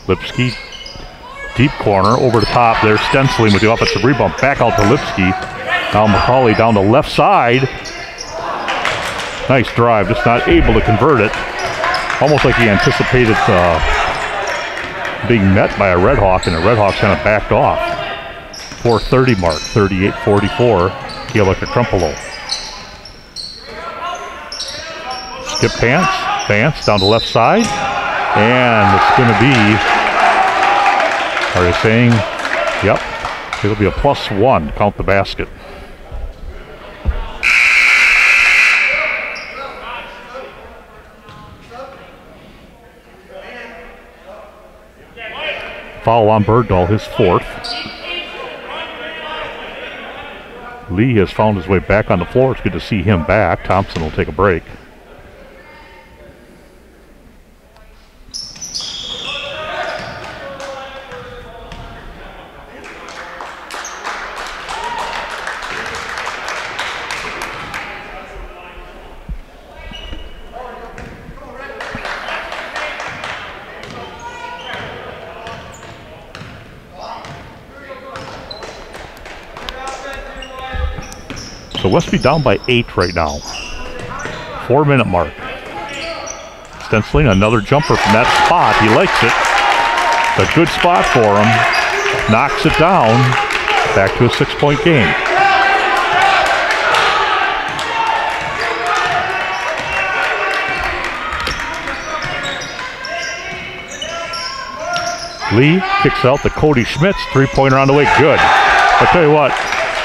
Lipsky, deep corner, over the top. There's stenciling with the offensive rebound. Back out to Lipsky. Now McCulley down the left side. Nice drive, just not able to convert it. Almost like he anticipated being met by a Red Hawk, and the Red Hawks kind of backed off. 4:30 mark, 38-44, Kealaka Crumpelo. Skip Pants down the left side, and it's going to be, are they saying, yep, it'll be a +1, count the basket. Foul on Bergdahl, his 4th. Lee has found his way back on the floor. It's good to see him back. Thompson will take a break. So Westby down by 8 right now. 4-minute mark. Stenciling, another jumper from that spot. He likes it. It's a good spot for him. Knocks it down. Back to a 6-point game. Lee kicks out to Cody Schmitz. 3-pointer on the way. Good. I'll tell you what,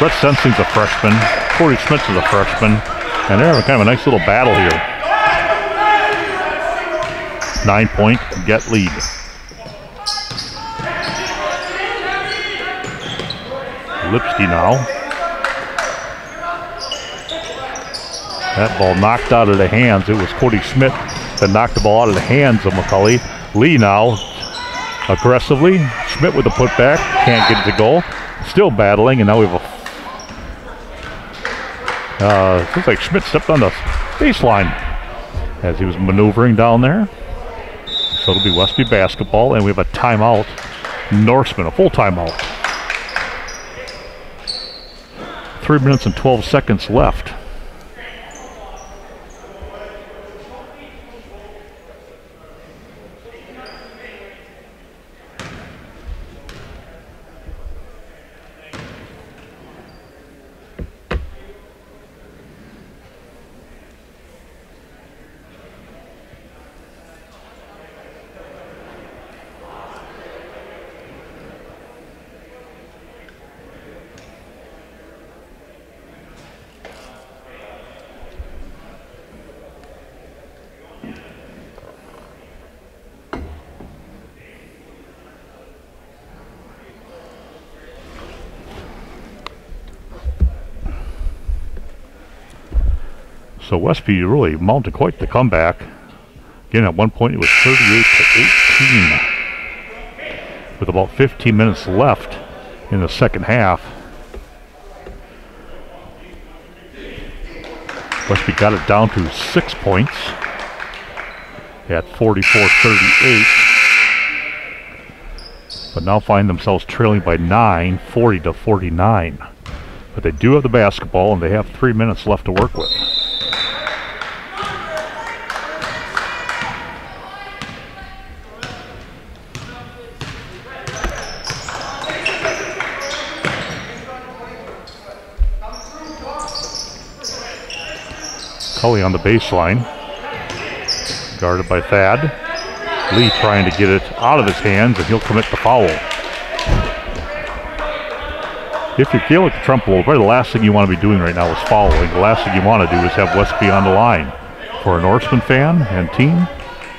Brett Sensing's a freshman. Cody Schmitz is a freshman. And they're having kind of a nice little battle here. 9-point get lead. Lipsky now. That ball knocked out of the hands. It was Cody Schmidt that knocked the ball out of the hands of McCulley. Lee now aggressively. Schmidt with the putback. Can't get it to go. Still battling, and now we have a looks like Schmidt stepped on the baseline as he was maneuvering down there. So it'll be Westby basketball, and we have a timeout. Norseman, a full timeout. 3 minutes and 12 seconds left. So Westby really mounted quite the comeback. Again, at one point it was 38-18 with about 15 minutes left in the second half. Westby got it down to 6 points at 44-38, but now find themselves trailing by 9, 40-49. But they do have the basketball, and they have 3 minutes left to work with. Cully on the baseline, guarded by Thad. Lee trying to get it out of his hands, and he'll commit the foul. If you're Kealaka Crumpelo, probably the last thing you want to be doing right now is fouling. The last thing you want to do is have Westby on the line. For a Norseman fan and team,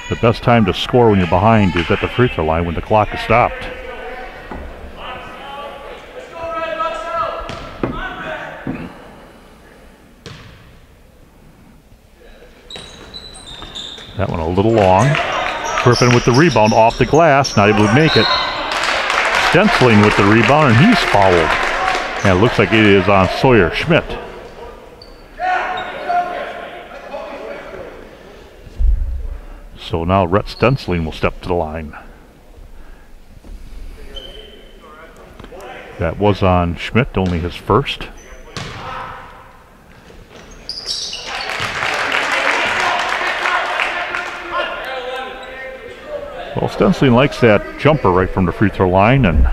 the best time to score when you're behind is at the free throw line when the clock is stopped. That one a little long. Griffin with the rebound off the glass, not able to make it. Stensling with the rebound, and he's fouled. And it looks like it is on Sawyer Schmidt. So now Rhett Stensling will step to the line. That was on Schmidt, only his first. Well, Stensling likes that jumper right from the free throw line, and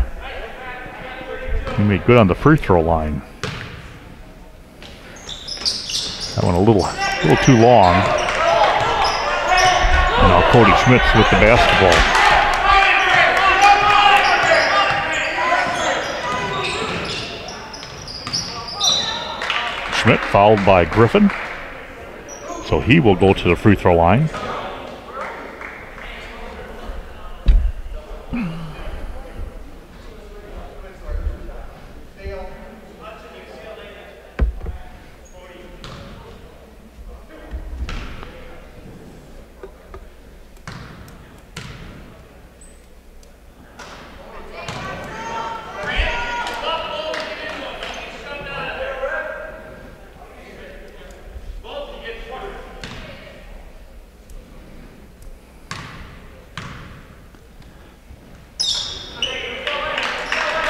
he made good on the free throw line. That one a little too long. And now Cody Schmitz with the basketball. Schmidt fouled by Griffin, so he will go to the free throw line.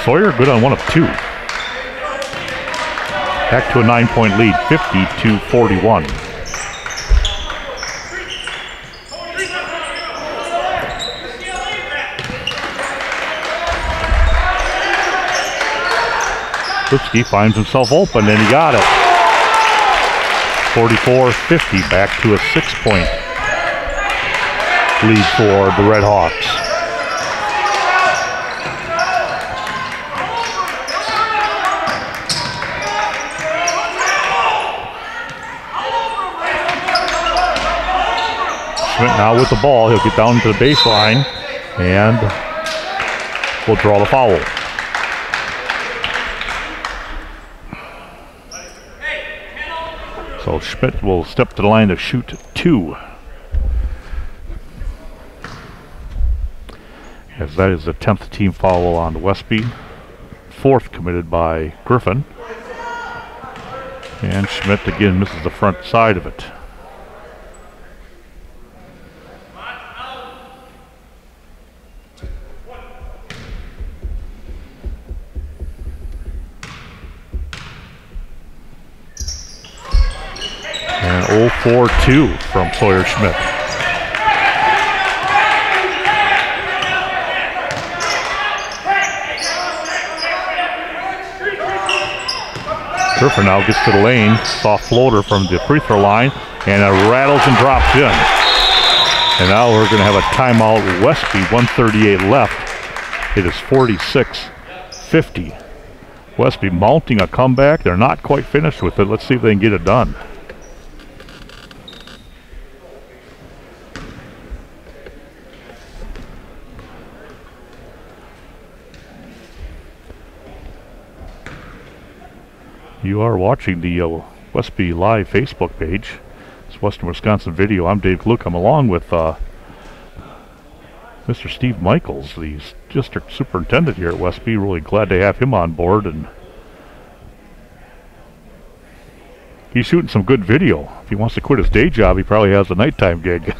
Sawyer good on one of two. Back to a 9-point lead, 50-41. Lipsky finds himself open, and he got it. 44-50, back to a 6-point lead for the Red Hawks. Schmidt now with the ball. He'll get down to the baseline and will draw the foul. So Schmidt will step to the line to shoot two. As that is the 10th team foul on Westby. 4th committed by Griffin. And Schmidt again misses the front side of it. And 0-4-2 from Sawyer Schmidt. Griffin now gets to the lane, soft floater from the free throw line, and it rattles and drops in. And now we're going to have a timeout. Westby, 1:38 left. It is 46-50. Westby mounting a comeback. They're not quite finished with it. Let's see if they can get it done. You are watching the Westby Live Facebook page. It's Western Wisconsin Video. I'm Dave Gluck. I'm along with Mr. Steve Michaels, the district superintendent here at Westby. Really glad to have him on board, and he's shooting some good video. If he wants to quit his day job, he probably has a nighttime gig.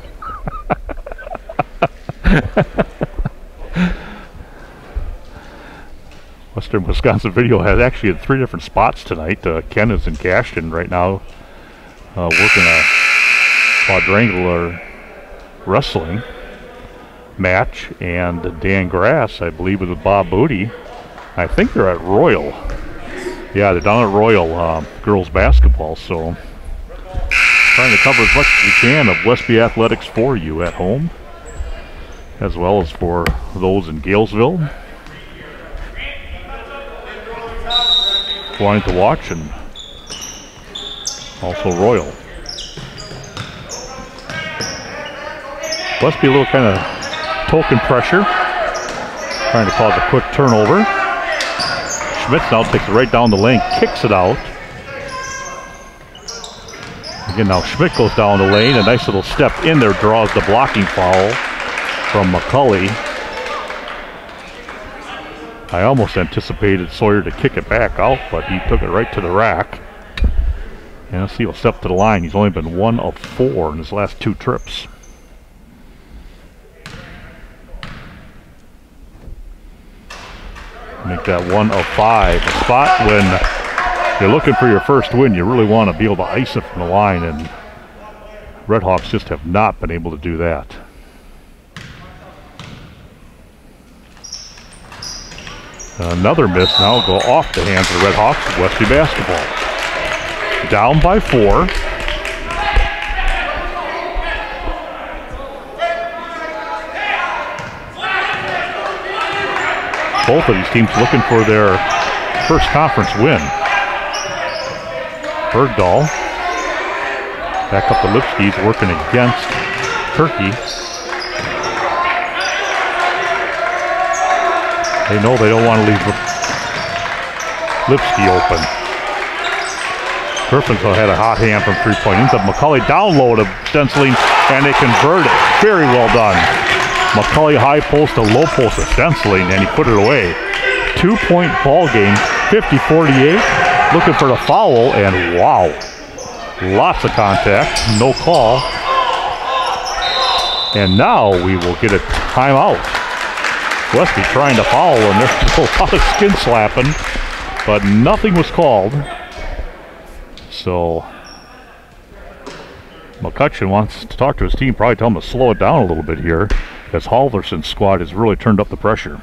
Western Wisconsin Video has actually had 3 different spots tonight. Ken is in Cashton right now, working a quadrangular wrestling match, and Dan Grass, I believe, is with Bob Booty. I think they're at Royal. Yeah, they're down at Royal girls basketball. So trying to cover as much as we can of Westby athletics for you at home, as well as for those in Galesville wanting to watch, and also Royal. Westby a little kind of token pressure, trying to cause a quick turnover. Schmitz now takes it right down the lane, kicks it out. Again, now Schmidt goes down the lane. A nice little step in there draws the blocking foul from Coulee. I almost anticipated Sawyer to kick it back out, but he took it right to the rack. And let's see, he'll step to the line. He's only been 1 of 4 in his last 2 trips. Make that 1 of 5. A spot when you're looking for your first win, you really want to be able to ice it from the line, and Redhawks just have not been able to do that. Another miss now will go off the hands of the Redhawks. Westby basketball. Down by 4. Both of these teams looking for their first conference win. Bergdahl. Back up to Lipsky's working against Turkey. They know they don't want to leave Lipsky open. Griffins had a hot hand from 3-point. Ends up McCully down low to Stensling, and they convert it. Very well done. McCully high post to low post to Stensling, and he put it away. 2-point ball game, 50-48. Looking for the foul, and wow. Lots of contact, no call. And now we will get a timeout. Westby trying to foul, and there's a lot of skin slapping, but nothing was called. So McCutcheon wants to talk to his team, probably tell him to slow it down a little bit here, because Halverson's squad has really turned up the pressure.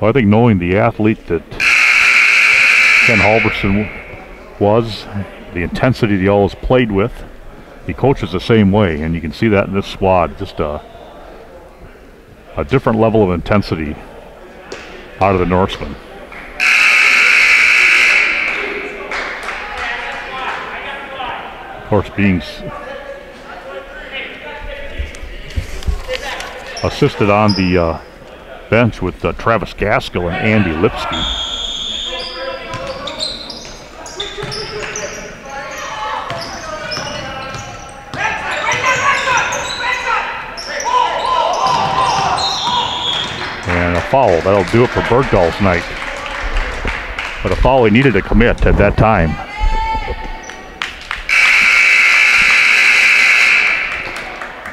Well, I think knowing the athlete that Ken Halverson was, the intensity he always played with, he coaches the same way, and you can see that in this squad. Just a different level of intensity out of the Norsemen. Of course, being assisted on the bench with Travis Gaskell and Andy Lipsky. And a foul. That'll do it for Bergdahl's night. But a foul he needed to commit at that time.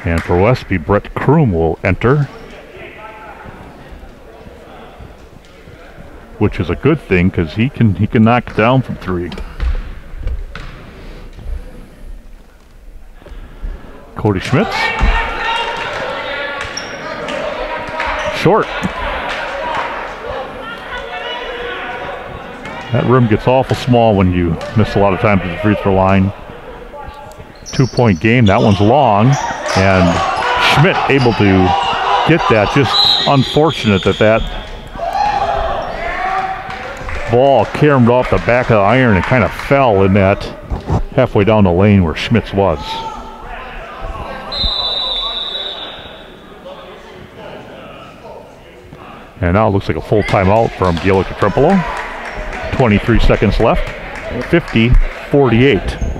And for Westby, Brett Kroom will enter, which is a good thing because he can knock it down from 3. Cody Schmitz. Short. That rim gets awful small when you miss a lot of times at the free throw line. 2-point game. That one's long. And Schmidt able to get that. Just unfortunate that ball caromed off the back of the iron and kind of fell in that halfway down the lane where Schmitz was. And now it looks like a full timeout from Gillick Trempolo. 23 seconds left. 50-48.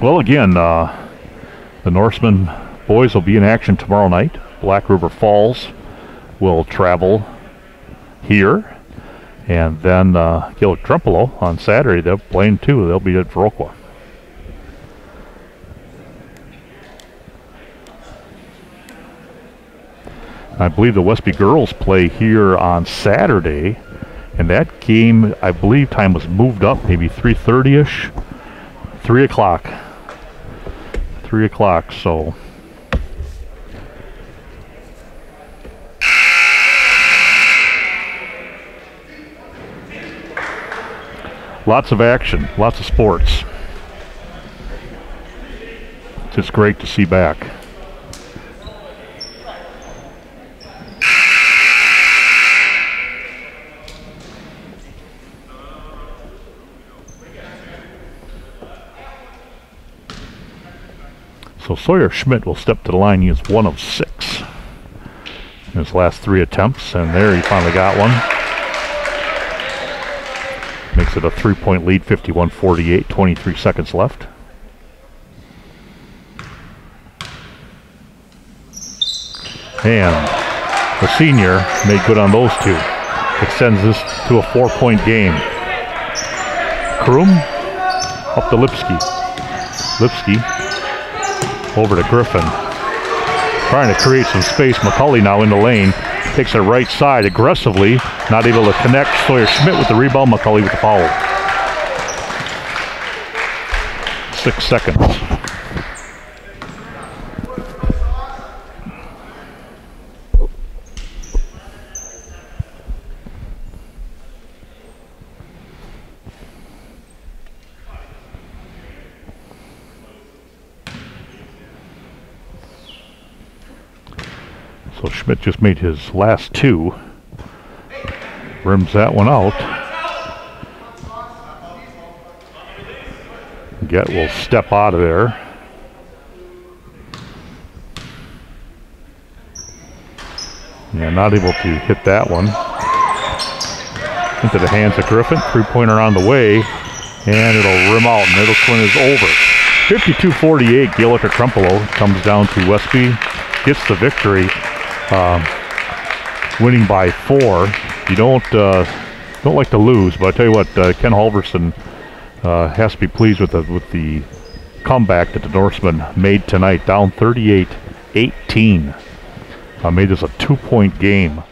Well, again, the Norsemen boys will be in action tomorrow night. Black River Falls will travel here. And then Gillick Trempolo on Saturday, they're playing too. They'll be at Viroqua. I believe the Westby girls play here on Saturday. And that game, I believe, time was moved up, maybe 3:30-ish. 3 o'clock. 3 o'clock, so. Lots of action, lots of sports. It's just great to see back. So Sawyer Schmidt will step to the line. He is 1 of 6 in his last 3 attempts, and there he finally got one. Makes it a 3-point lead, 51-48, 23 seconds left. And the senior made good on those 2. Extends this to a 4-point game. Kroom up to Lipsky. Lipsky over to Griffin. Trying to create some space. McCulley now in the lane. Takes it right side aggressively. Not able to connect. Sawyer Schmidt with the rebound. McCulley with the foul. 6 seconds. So Schmidt just made his last 2. Rims that one out. G.E.T will step out of there. Yeah, not able to hit that one. Into the hands of Griffin. 3-pointer on the way. And it'll rim out. Middle swing is over. 52-48. Gaelica Crumpelo comes down to Westby. Gets the victory. Winning by 4. You don't like to lose, but I tell you what, Ken Halverson has to be pleased with the comeback that the Norsemen made tonight, down 38-18. Made this a 2-point game.